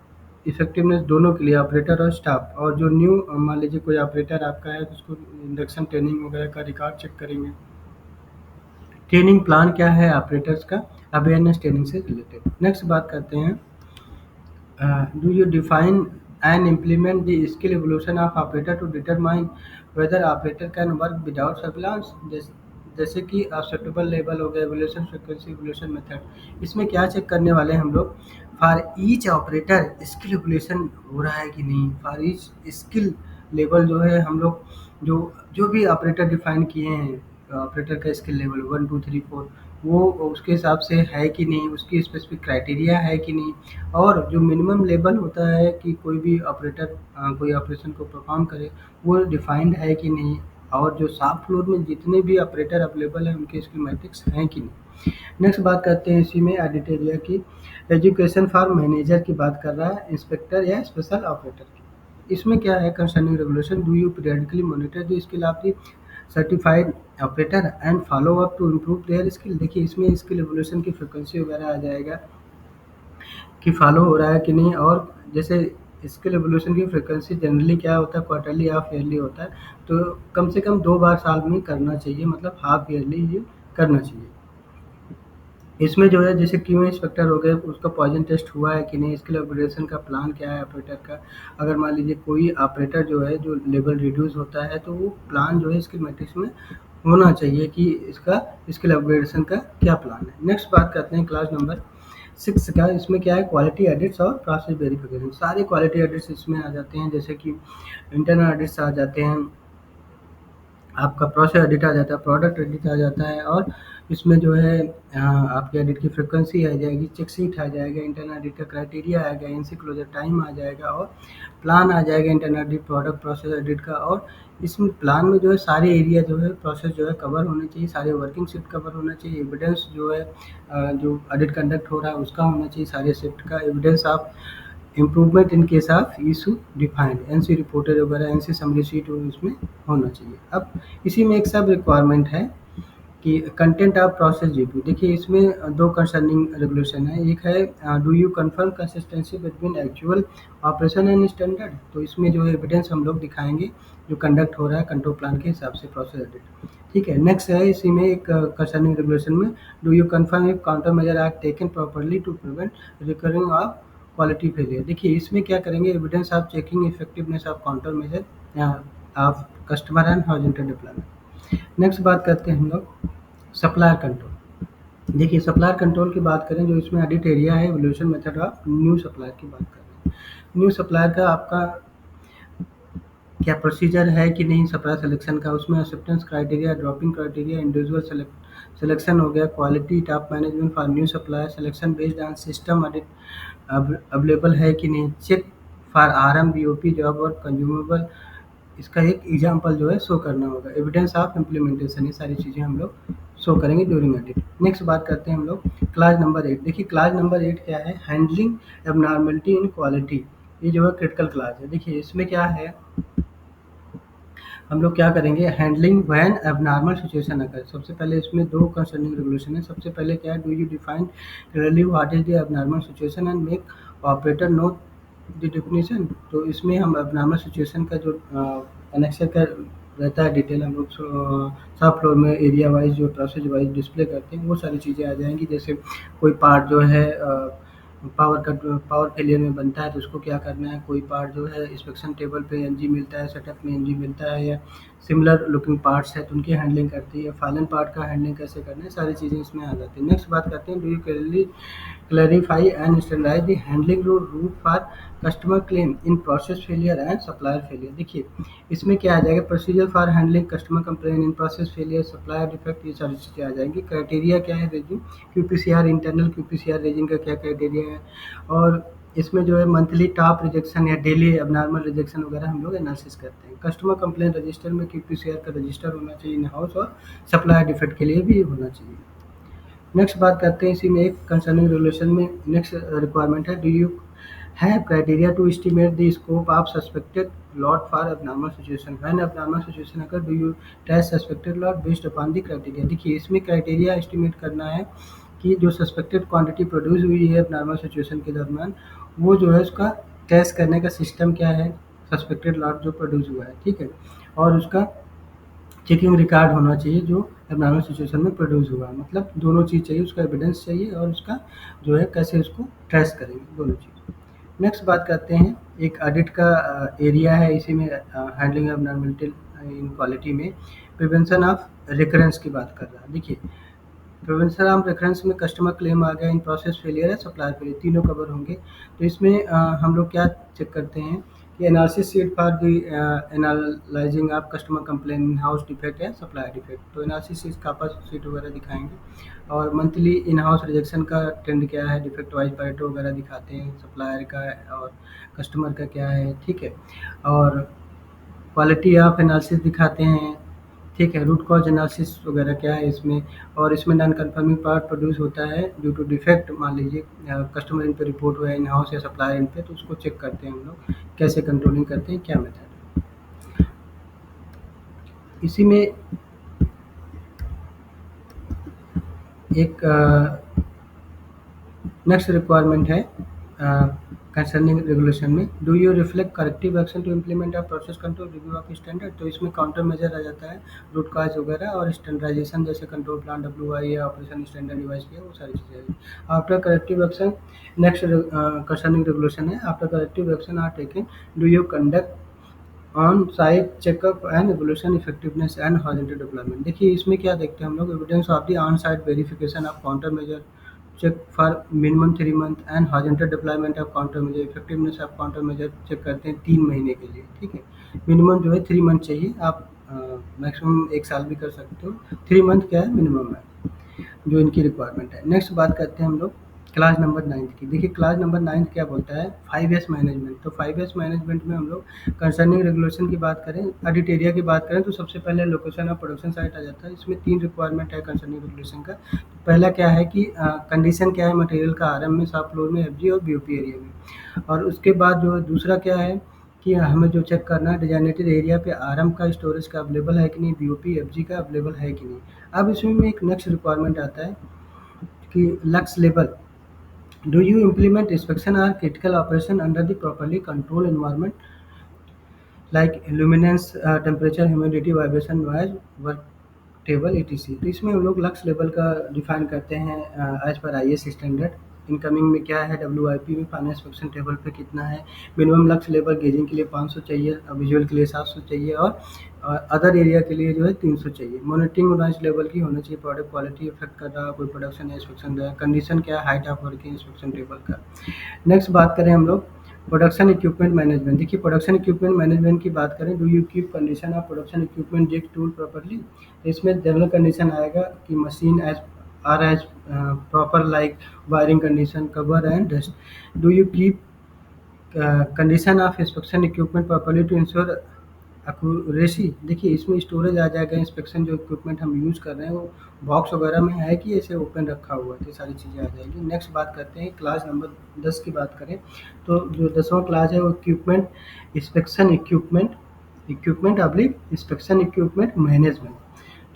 इफेक्टिवनेस दोनों के लिए, ऑपरेटर और स्टाफ। और जो न्यू मान लीजिए कोई ऑपरेटर आपका है तो उसको इंडक्शन ट्रेनिंग वगैरह का रिकॉर्ड चेक करेंगे। ट्रेनिंग प्लान क्या है ऑपरेटर्स का, अवेयरनेस ट्रेनिंग से रिलेटेड। नेक्स्ट बात करते हैं, do you define and implement the skill evolution of operator to determine whether operator can work without surveillance? जैसे कि एक्सेप्टेबल लेवल हो गया, एवोल्यूशन फ्रीक्वेंसी, एवोल्यूशन मेथड। इसमें क्या चेक करने वाले हैं हम लोग, for each operator skill evolution हो रहा है कि नहीं। फॉर ईच स्किल लेवल जो है हम लोग जो जो भी ऑपरेटर डिफाइन किए हैं, ऑपरेटर का स्किल लेवल 1 2 3 4, वो उसके हिसाब से है कि नहीं, उसकी स्पेसिफिक क्राइटेरिया है कि नहीं। और जो मिनिमम लेवल होता है कि कोई भी ऑपरेटर कोई ऑपरेशन को परफॉर्म करे, वो डिफाइंड है कि नहीं। और जो शॉप फ्लोर में जितने भी ऑपरेटर अवेलेबल हैं उनके स्कीमेटिक्स हैं कि नहीं। नेक्स्ट बात करते हैं इसी में ऑडिट एरिया की। एजुकेशन फॉर मैनेजर की बात कर रहा है, इंस्पेक्टर या स्पेशल ऑपरेटर की। इसमें क्या है, concerning regulation, do you periodically monitor the skill of the certified operator and follow up to improve their skill. देखिए इसमें स्किल एवोल्यूशन की फ्रिक्वेंसी वगैरह आ जाएगा कि फॉलो हो रहा है कि नहीं। और जैसे स्किल एवोल्यूशन की फ्रिक्वेंसी जनरली क्या होता है, क्वार्टरली हाफ ईयरली होता है। तो कम से कम 2 बार साल में करना चाहिए, मतलब हाफ ईयरली ये करना चाहिए। इसमें जो है जैसे क्यू इंस्पेक्टर हो गए, उसका पॉइजन टेस्ट हुआ है कि नहीं, स्किल अपग्रेडेशन का प्लान क्या है ऑपरेटर का। अगर मान लीजिए कोई ऑपरेटर जो है जो लेवल रिड्यूस होता है, तो वो प्लान जो है स्किल मैट्रिक्स में होना चाहिए कि इसका स्किल अपग्रेडेशन का क्या प्लान है। नेक्स्ट बात करते हैं क्लास नंबर 6 का। इसमें क्या है, क्वालिटी एडिट्स और प्रोसेस वेरिफिकेशन। सारे क्वालिटी एडिट्स इसमें आ जाते हैं, जैसे कि इंटरनल एडिट्स आ जाते हैं, आपका प्रोसेस एडिट आ जाता है, प्रोडक्ट एडिट आ जाता है। और इसमें जो है आपके एडिट की फ्रिक्वेंसी आ जाएगी, चेक शीट आ जाएगा, इंटरनल एडिट का क्राइटेरिया आएगा, एनसी क्लोजर टाइम आ जाएगा, और प्लान आ जाएगा internal edit, product process edit का। और इसमें प्लान में जो है सारे एरिया जो है प्रोसेस जो है कवर होने चाहिए, सारे वर्किंग शिफ्ट कवर होना चाहिए, एविडेंस जो है जो एडिट कंडक्ट हो रहा है उसका होना चाहिए, सारे शिफ्ट का evidence of improvement in case of issue defined, NC reported वगैरह, एनसी समरी शीट इसमें होना चाहिए। अब इसी में एक सब रिक्वायरमेंट है कि कंटेंट ऑफ प्रोसेस रिव्यू। देखिए इसमें दो कंसर्निंग रेगुलेशन है। एक है do you confirm consistency between actual operation and standard. तो इसमें जो है एविडेंस हम लोग दिखाएंगे जो कंडक्ट हो रहा है कंट्रोल प्लान के हिसाब से, प्रोसेस एडिट। ठीक है, नेक्स्ट है इसी में एक कंसर्निंग रेगुलेशन में, do you confirm if counter measure are taken properly to prevent recurring of quality failure. देखिए इसमें क्या करेंगे, evidence of checking effectiveness of counter measure of customer and horizontal deployment. Next बात करते हैं हम लोग सप्लायर कंट्रोल। देखिए सप्लायर कंट्रोल की बात करें, जो इसमें ऑडिट एरिया है, evolution method of new supplier की बात करें। न्यू सप्लायर का आपका क्या प्रोसीजर है कि नहीं सप्लायर सिलेक्शन का, उसमें acceptance criteria, dropping criteria, individual selection हो गया, quality top management for new supplier, selection based on system audit available है कि नहीं, check for RM BOP job और कंज्यूमेबल, इसका एक एग्जाम्पल जो है शो करना होगा, एविडेंस ऑफ इम्प्लीमेंटेशन, ये सारी चीज़ें हम लोग शो करेंगे ड्यूरिंग ऑडिट। नेक्स्ट बात करते हैं हम लोग क्लास नंबर 8। देखिए क्लास नंबर 8 क्या है, हैंडलिंग एबनॉर्मलिटी इन क्वालिटी। ये जो है क्रिटिकल क्लास है। देखिए इसमें क्या है, हम लोग क्या करेंगे, हैंडलिंग व्हेन एबनॉर्मल सिचुएशन अगर। सबसे पहले इसमें दो कंसर्निंग रेगुलेशन है। सबसे पहले क्या है, do you define clearly what is the abnormal situation and make operator know the definition. तो इसमें हम एबनॉर्मल सिचुएशन का जो कनेक्शन का रहता है डिटेल, हम लोग सब फ्लोर में एरिया वाइज जो प्रोसेस वाइज डिस्प्ले करते हैं, वो सारी चीज़ें आ जाएंगी। जैसे कोई पार्ट जो है पावर फेलियर में बनता है तो उसको क्या करना है, कोई पार्ट जो है इंस्पेक्शन टेबल पे एनजी मिलता है, सेटअप में एनजी मिलता है, या सिमिलर लुकिंग पार्ट्स है तो उनकी हैंडलिंग करती है, फॉलन पार्ट का हैंडलिंग कैसे करना है, सारी चीज़ें इसमें आ जाती है। नेक्स्ट बात करते हैं, do you clarify and standardize the handling route for customer claim in process failure and supplier failure. देखिए इसमें क्या आ जाएगा, procedure for handling customer complain in process failure, supplier defect, ये सारी चीज़ें आ जाएंगी। क्राइटेरिया क्या है, raising QPCR, internal QPCR raising का क्या क्राइटेरिया है, और इसमें जो है मंथली टॉप रिजेक्शन या डेली एबनॉर्मल रिजेक्शन वगैरह हम लोग एनालिसिस करते हैं। कस्टमर कंप्लेन रजिस्टर में क्यूपीसीआर का रजिस्टर होना चाहिए इन हाउस, और सप्लायर डिफेक्ट के लिए भी होना चाहिए। नेक्स्ट बात करते हैं इसी में एक कंसर्निंग रेगुलेशन में, नेक्स्ट रिक्वायरमेंट है, do you have criteria to estimate the scope of suspected lot for abnormal situation. When abnormal situation अगर do you test suspected lot based upon the criteria. देखिए इसमें क्राइटेरिया एस्टिमेट करना है कि जो suspected quantity produce हुई है abnormal situation के दरमियान, वो जो है उसका टेस्ट करने का सिस्टम क्या है, सस्पेक्टेड लॉट जो प्रोड्यूस हुआ है, ठीक है, और उसका चेकिंग रिकॉर्ड होना चाहिए जो एबनॉर्मल सिचुएशन में प्रोड्यूस हुआ है। मतलब दोनों चीज़ चाहिए, उसका एविडेंस चाहिए और उसका जो है कैसे उसको ट्रेस करेंगे, दोनों चीज़। नेक्स्ट बात करते हैं, एक ऑडिट का एरिया है इसी में, हैंडलिंग एबनॉर्मलिटी इन क्वालिटी में, प्रिवेंशन ऑफ रिकरेंस की बात कर रहा है। देखिए, प्रिवेंशन ऑफ रिकरेंस में कस्टमर क्लेम आ गया, इन प्रोसेस फेलियर है, सप्लायर फेलियर, तीनों कवर होंगे। तो इसमें हम लोग क्या चेक करते हैं कि analysis sheet for the analysing of customer complain, in house defect या सप्लायर डिफेक्ट। तो एनालिसिस शीट का आपस शीट वगैरह दिखाएंगे, और मंथली इन हाउस रिजेक्शन का ट्रेंड क्या है, डिफेक्ट वाइज पैरेटो वगैरह दिखाते हैं, सप्लायर का और कस्टमर का क्या है, ठीक है। और क्वालिटी ऑफ एनालिसिस दिखाते हैं, ठीक है। रूट कॉज एनालिसिस वगैरह क्या है इसमें, और इसमें नॉन कंफर्मिंग पार्ट प्रोड्यूस होता है ड्यू टू डिफेक्ट, मान लीजिए कस्टमर इन पे रिपोर्ट हुआ है इन हाउस या सप्लायर इन पे, तो उसको चेक करते हैं हम लोग, कैसे कंट्रोलिंग करते हैं, क्या मेथड है। इसी में एक नेक्स्ट रिक्वायरमेंट है कंसर्निंग रेगुलेशन में, do you reflect corrective action to implement a process control review of standard. तो इसमें काउंटर मेजर आ जाता है, रूट काज वगैरह और स्टैंडर्डाइजेशन, जैसे कंट्रोल प्लान, डब्ल्यू या ऑपरेशन स्टैंडर्ड डिवाइस किया, वो सारी चीज़ें आएगी। After corrective action, next concerning regulation है, after corrective action are taken, do you conduct on site checkup and evolution effectiveness and horizontal development. देखिए, इसमें क्या देखते हैं हम लोग, evidence of the on site verification of counter measure, check for minimum 3 month and horizontal deployment of counter measure, effectiveness of counter measure check करते हैं 3 महीने के लिए, ठीक है। मिनिमम जो है 3 मंथ चाहिए, आप मैक्सिमम 1 साल भी कर सकते हो, 3 मंथ क्या है मिनिमम है जो इनकी रिक्वायरमेंट है। नेक्स्ट बात करते हैं हम लोग क्लास नंबर 9 की। देखिए, क्लास नंबर 9 क्या बोलता है, 5S मैनेजमेंट। तो 5S मैनेजमेंट में हम लोग कंसर्निंग रेगुलेशन की बात करें, ऑडिट एरिया की बात करें, तो सबसे पहले लोकेशन ऑफ प्रोडक्शन साइट आ जाता है। इसमें 3 रिक्वायरमेंट है कंसर्निंग रेगुलेशन का। तो पहला क्या है कि कंडीशन क्या है मटेरियल का, RM में, शॉप फ्लोर में, FG और BOP एरिया में। और उसके बाद जो दूसरा क्या है कि हमें जो चेक करना है, डिजाइनेटेड एरिया पे RM का स्टोरेज का अवेलेबल है कि नहीं, BOP FG का अवेलेबल है कि नहीं। अब इसमें एक नेक्स्ट रिक्वायरमेंट आता है कि lux level, do you implement inspection or critical operation under the properly control environment like luminance, temperature, humidity, vibration, noise, work table, ETC। तो इसमें हम लोग लक्स लेवल का डिफाइन करते हैं as per IS standard. Incoming में क्या है, WIP में फाइनल इंस्पेक्शन टेबल पे कितना है, मिनिमम लक्स लेवल गेजिंग के लिए 500 चाहिए, विजुअल के लिए 700 चाहिए, और अदर एरिया के लिए जो है 300 चाहिए। मॉनिटरिंग नॉइज लेवल की होना चाहिए, प्रोडक्ट क्वालिटी इफेक्ट कर रहा है, कोई प्रोडक्शन या इंस्पेक्शन रहा है, कंडीशन क्या है, height of working inspection table का। नेक्स्ट बात करें हम लोग प्रोडक्शन इक्विपमेंट मैनेजमेंट। देखिए, प्रोडक्शन इक्विपमेंट मैनेजमेंट की बात करें, do you keep condition of production equipment jig tool properly. इसमें जनरल कंडीशन आएगा कि machine as or as proper like wiring condition, cover and dust. Do you keep condition of inspection equipment properly to ensure accuracy. देखिए, इसमें storage आ जाएगा, inspection जो equipment हम use कर रहे हैं वो बॉक्स वगैरह में है कि ऐसे ओपन रखा हुआ है, तो ये सारी चीज़ें आ जाएगी। नेक्स्ट बात करते हैं क्लास नंबर 10 की बात करें, तो जो 10वां क्लास है वो equipment inspection equipment, equipment oblique inspection equipment management.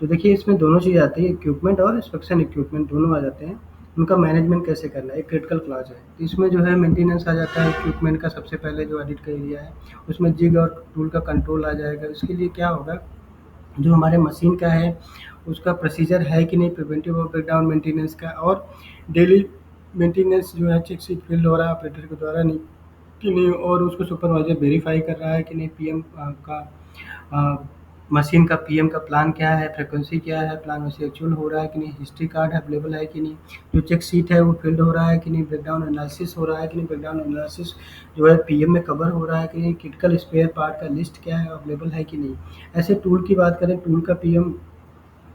तो देखिए, इसमें दोनों चीज़ आती है, इक्विपमेंट और इंस्पेक्शन इक्विपमेंट दोनों आ जाते हैं। उनका मैनेजमेंट कैसे करना है, एक क्रिटिकल क्लास है। तो इसमें जो है मेंटेनेंस आ जाता है इक्विपमेंट का, सबसे पहले जो ऑडिट का एरिया है उसमें जिग और टूल का कंट्रोल आ जाएगा। इसके लिए क्या होगा, जो हमारे मशीन का है उसका प्रोसीजर है कि नहीं, प्रिवेंटिव और ब्रेकडाउन मेंटेनेंस का, और डेली मेंटेनेंस जो है चेक शीट फिल हो रहा है ऑपरेटर के द्वारा नहीं कि नहीं, और उसको सुपरवाइजर वेरीफाई कर रहा है कि नहीं, PM का मशीन का PM का प्लान क्या है, फ्रिक्वेंसी क्या है, प्लान वैसे एक्चुअल हो रहा है कि नहीं, हिस्ट्री कार्ड अवेलेबल है कि नहीं, जो चेक शीट है वो फिल्ड हो रहा है कि नहीं, ब्रेकडाउन एनालिसिस हो रहा है कि नहीं, ब्रेकडाउन एनालिसिस जो है PM में कवर हो रहा है कि नहीं, क्रिटिकल स्पेयर पार्ट का लिस्ट क्या है, अवेलेबल है कि नहीं। ऐसे टूल की बात करें, टूल का PM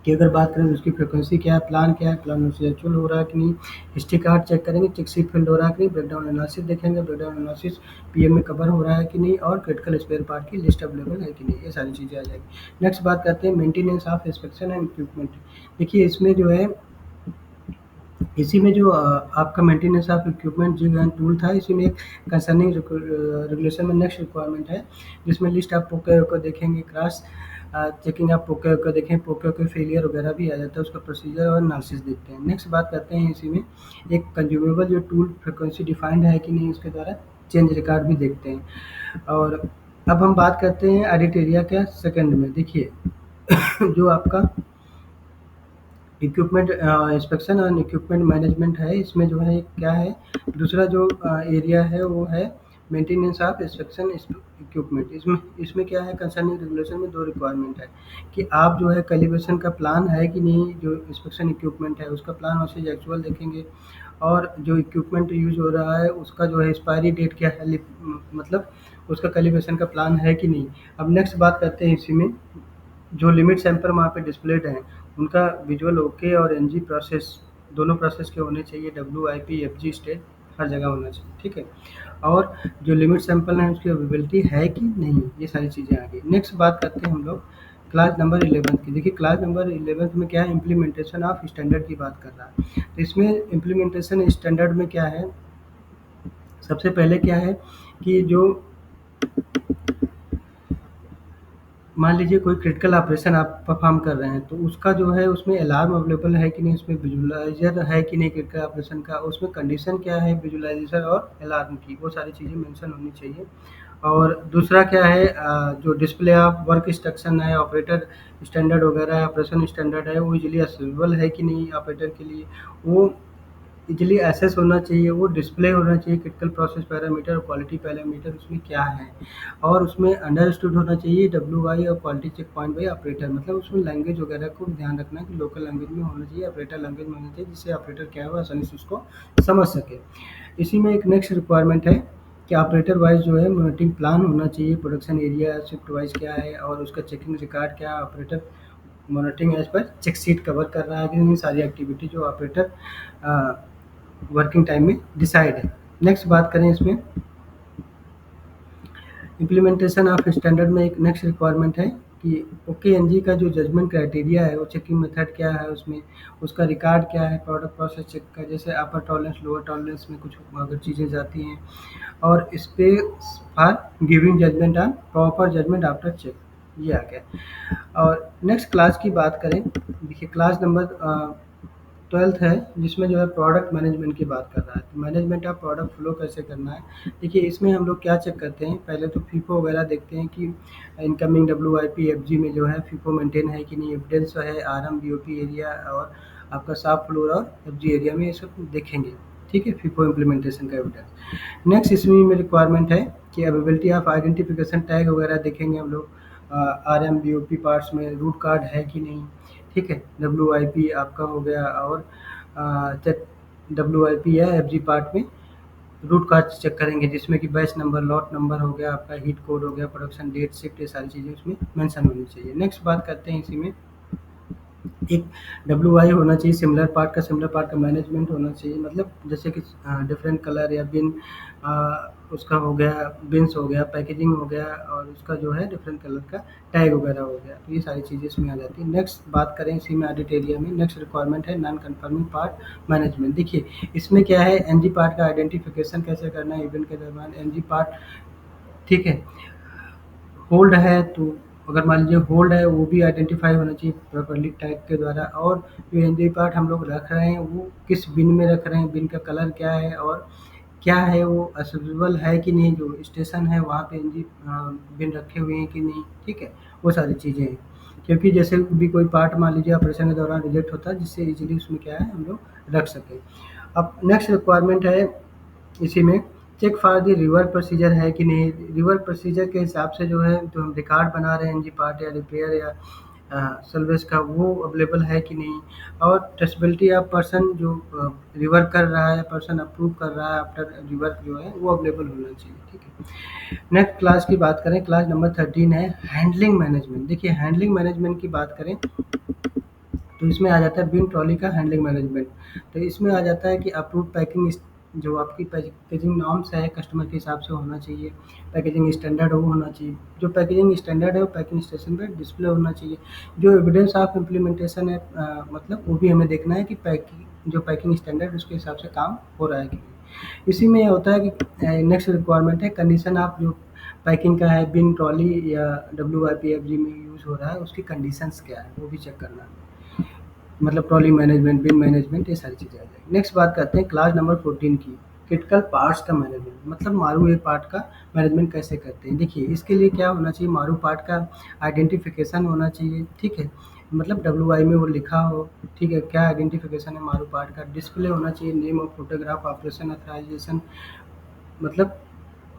की अगर बात करें तो उसकी फ्रिक्वेंसी क्या है, प्लान उससे एक्चुअल हो रहा है कि नहीं, हिस्ट्री कार्ड चेक करेंगे, चेक शीट फिल्ड हो रहा है कि नहीं, ब्रेकडाउन एनालिसिस देखेंगे, ब्रेकडाउन एनालिसिस PM में कवर हो रहा है कि नहीं, और क्रिटिकल स्पेयर पार्ट की लिस्ट अवेलेबल है कि नहीं, ये सारी चीज़ें आ जाएगी। नेक्स्ट बात करते हैं maintenance of inspection and equipment. देखिए, इसमें जो है इसी में जो आपका मेंटेनेंस ऑफ इक्विपमेंट जो है टूल था, इसी में एक कंसर्निंग रेगुलेशन में नेक्स्ट रिक्वायरमेंट है, जिसमें लिस्ट आप पोके को देखेंगे, क्रॉस चेकिंग आप पोके को देखें, पोके के फेलियर वगैरह भी आ जाता है, उसका प्रोसीजर और एनालिसिस देखते हैं। नेक्स्ट बात करते हैं इसी में एक कंज्यूमेबल जो टूल फ्रिक्वेंसी डिफाइंड है कि नहीं, उसके द्वारा चेंज रिकॉर्ड भी देखते हैं। और अब हम बात करते हैं ऑडिट एरिया का सेकंड में। देखिए, जो आपका इक्विपमेंट इंस्पेक्शन और इक्विपमेंट मैनेजमेंट है, इसमें जो है क्या है, दूसरा जो एरिया है वो है मेंटेनेंस ऑफ इंस्पेक्शन इक्विपमेंट। इसमें इसमें क्या है, कंसर्निंग रेगुलेशन में दो रिक्वायरमेंट है कि आप जो है कैलिब्रेशन का प्लान है कि नहीं, जो इंस्पेक्शन इक्विपमेंट है उसका प्लान वर्सेज एक्चुअल देखेंगे, और जो इक्विपमेंट यूज हो रहा है उसका जो है एक्सपायरी डेट क्या है, मतलब उसका कैलिब्रेशन का प्लान है कि नहीं। अब नेक्स्ट बात करते हैं इसी में, जो लिमिट सैंपल वहाँ पे डिस्प्लेड हैं उनका विजुअल ओके और एनजी प्रोसेस, दोनों प्रोसेस के होने चाहिए, WIP FG स्टेट हर जगह होना चाहिए, ठीक है। और जो लिमिट सैंपल है उसकी अवेलेबिलिटी है कि नहीं, ये सारी चीज़ें आ गई। नेक्स्ट बात करते हैं हम लोग क्लास नंबर 11 की। देखिए क्लास नंबर 11 में क्या है, इम्प्लीमेंटेशन ऑफ स्टैंडर्ड की बात कर रहा है। तो इसमें इम्प्लीमेंटेशन स्टैंडर्ड में क्या है, सबसे पहले क्या है कि जो मान लीजिए कोई क्रिटिकल ऑपरेशन आप परफॉर्म कर रहे हैं, तो उसका जो है उसमें अलार्म अवेलेबल है कि नहीं, उसमें विजुलाइज़र है कि नहीं क्रिटिकल ऑपरेशन का, उसमें कंडीशन क्या है विजुलाइज़ेशन और अलार्म की, वो सारी चीज़ें मेंशन होनी चाहिए। और दूसरा क्या है, जो डिस्प्ले ऑफ वर्क इंस्ट्रक्शन है, ऑपरेटर स्टैंडर्ड वगैरह है, ऑपरेशन स्टैंडर्ड है, वो इजीली एक्सेसिबल है कि नहीं ऑपरेटर के लिए, वो इजीली एक्सेस होना चाहिए, वो डिस्प्ले होना चाहिए, क्रिटिकल प्रोसेस पैरामीटर और क्वालिटी पैरामीटर उसमें क्या है, और उसमें अंडरस्टूड होना चाहिए WI और quality check point by operator, मतलब उसमें लैंग्वेज वगैरह को ध्यान रखना है कि लोकल लैंग्वेज में होना चाहिए, ऑपरेटर लैंग्वेज में होना चाहिए, जिससे ऑपरेटर क्या है आसानी से उसको समझ सके। इसी में एक नेक्स्ट रिक्वायरमेंट है कि ऑपरेटर वाइज जो है मॉनिटरिंग प्लान होना चाहिए, प्रोडक्शन एरिया शिफ्ट वाइज क्या है, और उसका चेकिंग रिकॉर्ड क्या है, operator monitoring as per check sheet cover कर रहा है कि नहीं, सारी एक्टिविटी जो ऑपरेटर वर्किंग टाइम में डिसाइड है। नेक्स्ट बात करें इसमें इम्प्लीमेंटेशन ऑफ स्टैंडर्ड में एक नेक्स्ट रिक्वायरमेंट है कि OKNG का जो जजमेंट क्राइटेरिया है, वो चेकिंग मेथड क्या है, उसमें उसका रिकॉर्ड क्या है, प्रोडक्ट प्रोसेस चेक का, जैसे अपर टॉलरेंस लोअर टॉलरेंस में कुछ अगर चीज़ें जाती हैं, और space for giving judgement on proper judgement after check, ये आ गया। और नेक्स्ट क्लास की बात करें, देखिए क्लास नंबर 12th है, जिसमें जो है प्रोडक्ट मैनेजमेंट की बात कर रहा है। तो मैनेजमेंट ऑफ प्रोडक्ट फ्लो कैसे करना है, देखिए इसमें हम लोग क्या चेक करते हैं, पहले तो फीफो वगैरह देखते हैं कि इनकमिंग WIP FG में जो है फीफो मेंटेन है कि नहीं, एविडेंस है RM BOP एरिया और आपका शॉप फ्लोर और FG एरिया में, ये सब देखेंगे, ठीक है, फीफो इम्प्लीमेंटेशन का एविडेंस। नेक्स्ट इसमें में रिक्वायरमेंट है कि अवेलेबिलिटी ऑफ आइडेंटिफिकेशन टैग वगैरह देखेंगे हम लोग, RM BOP पार्ट्स में रूट कार्ड है कि नहीं, ठीक है, WIP आपका हो गया, और WIP या FG पार्ट में रूट कार्ड चेक करेंगे, जिसमें कि बैच नंबर लॉट नंबर हो गया, आपका हीट कोड हो गया, प्रोडक्शन डेट शिफ्ट, ये सारी चीज़ें उसमें मेंशन होनी चाहिए। नेक्स्ट बात करते हैं इसी में, एक WI होना चाहिए, सिमिलर पार्ट का, सिमिलर पार्ट का मैनेजमेंट होना चाहिए, मतलब जैसे कि डिफरेंट कलर या बिन, उसका हो गया बिन्स हो गया, पैकेजिंग हो गया, और उसका जो है डिफरेंट कलर का टैग वगैरह हो गया, तो ये सारी चीज़ें इसमें आ जाती है। नेक्स्ट बात करें इसी में ऑडिट एरिया में, नेक्स्ट रिक्वायरमेंट है नॉन कन्फर्मिंग पार्ट मैनेजमेंट। देखिए इसमें क्या है, NG पार्ट का आइडेंटिफिकेशन कैसे करना है इवेंट के दौरान, NG पार्ट, ठीक है, होल्ड है तो अगर मान लीजिए होल्ड है, वो भी आइडेंटिफाई होना चाहिए प्रॉपर्ली टैग के द्वारा, और जो एनजी पार्ट हम लोग रख रहे हैं वो किस बिन में रख रहे हैं, बिन का कलर क्या है, और क्या है वो एक्सेसिबल है कि नहीं, जो स्टेशन है वहाँ पे एनजी बिन रखे हुए हैं कि नहीं, ठीक है, वो सारी चीज़ें हैं। क्योंकि जैसे भी कोई पार्ट मान लीजिए ऑपरेशन के दौरान रिजेक्ट होता है, जिससे इजीली उसमें क्या है हम लोग रख सकें। अब नेक्स्ट रिक्वायरमेंट है इसी में, check for the rework procedure है कि नहीं, रिवर्क प्रोसीजर के हिसाब से जो है जो हम रिकॉर्ड बना रहे हैं एनजी पार्ट या रिपेयर या सर्विस का, वो अवेलेबल है कि नहीं, और ट्रेसेबिलिटी ऑफ पर्सन जो रिवर्क कर रहा है, पर्सन अप्रूव कर रहा है आफ्टर रिवर्क जो है वो अवेलेबल होना चाहिए, ठीक है। नेक्स्ट क्लास की बात करें, क्लास नंबर 13 है हैंडलिंग मैनेजमेंट। देखिए हैंडलिंग मैनेजमेंट की बात करें तो इसमें आ जाता है बिन ट्रॉली का हैंडलिंग मैनेजमेंट। तो इसमें आ जाता है कि अप्रूव पैकिंग, जो आपकी पैकेजिंग नॉर्म्स है कस्टमर के हिसाब से होना चाहिए, पैकेजिंग स्टैंडर्ड वो होना चाहिए, जो पैकेजिंग स्टैंडर्ड है वो पैकिंग स्टेशन पे डिस्प्ले होना चाहिए। जो एविडेंस ऑफ इम्प्लीमेंटेशन है, मतलब वो भी हमें देखना है कि पैकिंग जो पैकिंग स्टैंडर्ड उसके हिसाब से काम हो रहा है कि नहीं। इसी में ये होता है कि नेक्स्ट रिक्वायरमेंट है कंडीशन ऑफ जो पैकिंग का है, बिन ट्रॉली या WIP FG में यूज़ हो रहा है उसकी कंडीशंस क्या है, वो भी चेक करना है, मतलब ट्रॉली मैनेजमेंट, बिन मैनेजमेंट, ये सारी चीज़ें आ जाएगी। नेक्स्ट बात करते हैं क्लास नंबर 14 की, क्रिटिकल पार्ट्स का मैनेजमेंट, मतलब मारू ए पार्ट का मैनेजमेंट कैसे करते हैं। देखिए इसके लिए क्या होना चाहिए, मारू पार्ट का आइडेंटिफिकेशन होना चाहिए, ठीक है, मतलब WI में वो लिखा हो, ठीक है, क्या आइडेंटिफिकेशन है मारू पार्ट का, डिस्प्ले होना चाहिए, नेम और फोटोग्राफ, ऑपरेशन अथराइजेशन, मतलब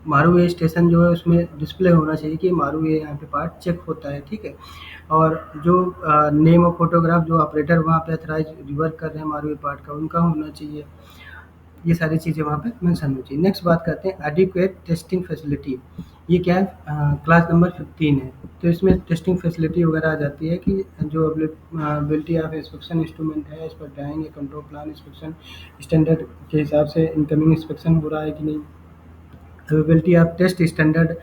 मारू स्टेशन जो है उसमें डिस्प्ले होना चाहिए कि मारू यहाँ पे पार्ट चेक होता है, ठीक है। और जो नेम और फोटोग्राफ जो ऑपरेटर वहाँ पे अथराइज रिवर्क कर रहे हैं मारू पार्ट का, उनका होना चाहिए। ये सारी चीज़ें वहाँ पे मेंशन होनी चाहिए। नेक्स्ट बात करते हैं एडिक्वेट टेस्टिंग फैसिलिटी। ये क्या है, क्लास नंबर 15 है। तो इसमें टेस्टिंग फैसिलिटी वगैरह आ जाती है कि जो अवेलेबिलिटी ऑफ इंस्पेक्शन इंस्ट्रूमेंट है, इस पर drawing control plan inspection standard के हिसाब से इनकमिंग इंस्पेक्शन हो रहा है कि नहीं, अवेलेबिलिटी ऑफ टेस्ट स्टैंडर्ड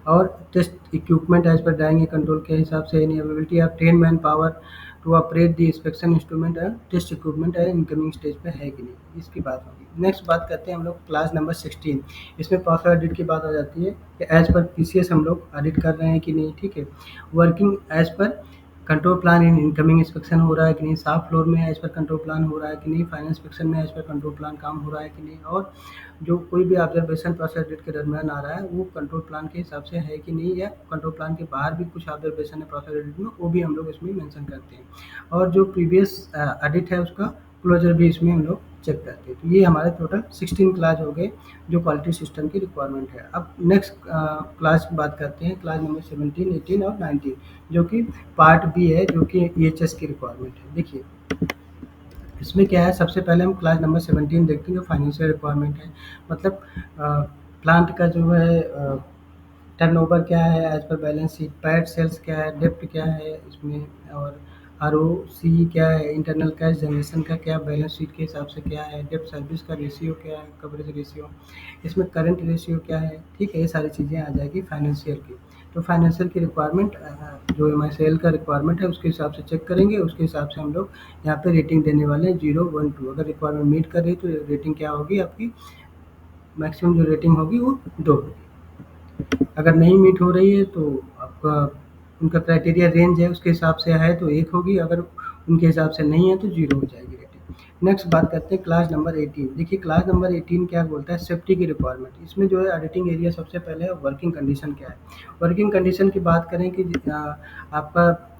और test equipment as per drawing control के हिसाब से है नहीं, availability of train man power to operate the inspection instrument और टेस्ट इक्विपमेंट है इनकमिंग स्टेज पे है कि नहीं, इसकी बात होगी। नेक्स्ट बात करते हैं हम लोग क्लास नंबर 16। इसमें प्रोसेस ऑडिट की बात आ जाती है कि एज पर पीसीएस हम लोग ऑडिट कर रहे हैं कि नहीं, ठीक है। Working as per control plan in incoming inspection हो रहा है कि नहीं, शॉप फ्लोर में एज पर कंट्रोल प्लान हो रहा है कि नहीं, फाइनल इंस्पेक्शन में एज पर कंट्रोल प्लान काम हो रहा है कि नहीं, और जो कोई भी ऑब्जर्वेशन प्रोसेस ऑडिट के दरमियान आ रहा है वो कंट्रोल प्लान के हिसाब से है कि नहीं, या कंट्रोल प्लान के बाहर भी कुछ ऑब्जर्वेशन है प्रोसेस ऑडिट में, वो भी हम लोग इसमें मेंशन करते हैं। और जो प्रीवियस ऑडिट है उसका क्लोजर भी इसमें हम लोग चेक करते हैं। तो ये हमारे टोटल 16 क्लास हो गए जो क्वालिटी सिस्टम की रिक्वायरमेंट है। अब नेक्स्ट क्लास की बात करते हैं, क्लास नंबर 17, 18 और 19, जो कि पार्ट बी है, जो कि ईएचएस की रिक्वायरमेंट है। देखिए इसमें क्या है, सबसे पहले हम क्लास नंबर 17 देखते हैं जो फाइनेंशियल रिक्वायरमेंट है। मतलब प्लांट का जो है टर्नओवर क्या है as per balance sheet, pad sales क्या है, डेप्ट क्या है इसमें, और आरओसी क्या है, इंटरनल कैश जनरेशन का क्या बैलेंस शीट के हिसाब से क्या है, डेप्ट सर्विस का रेशियो क्या है, कवरेज रेशियो, इसमें करंट रेशियो क्या है, ठीक है। ये सारी चीज़ें आ जाएगी फाइनेंशियल की। तो फाइनेंशियल की रिक्वायरमेंट जो एमआईसीएल का रिक्वायरमेंट है उसके हिसाब से चेक करेंगे, उसके हिसाब से हम लोग यहाँ पे रेटिंग देने वाले हैं 0, 1, 2। अगर रिक्वायरमेंट मीट कर रही है तो रेटिंग क्या होगी आपकी, मैक्सिमम जो रेटिंग होगी वो 2 होगी। अगर नहीं मीट हो रही है तो आपका उनका क्राइटेरिया रेंज है उसके हिसाब से है तो 1 होगी, अगर उनके हिसाब से नहीं है तो 0 हो जाएगी रेटिंग। नेक्स्ट बात करते हैं क्लास नंबर 18। देखिए क्लास नंबर 18 क्या बोलता है, सेफ्टी की रिक्वायरमेंट। इसमें जो है ऑडिटिंग एरिया सबसे पहले है वर्किंग कंडीशन क्या है। वर्किंग कंडीशन की बात करें कि आपका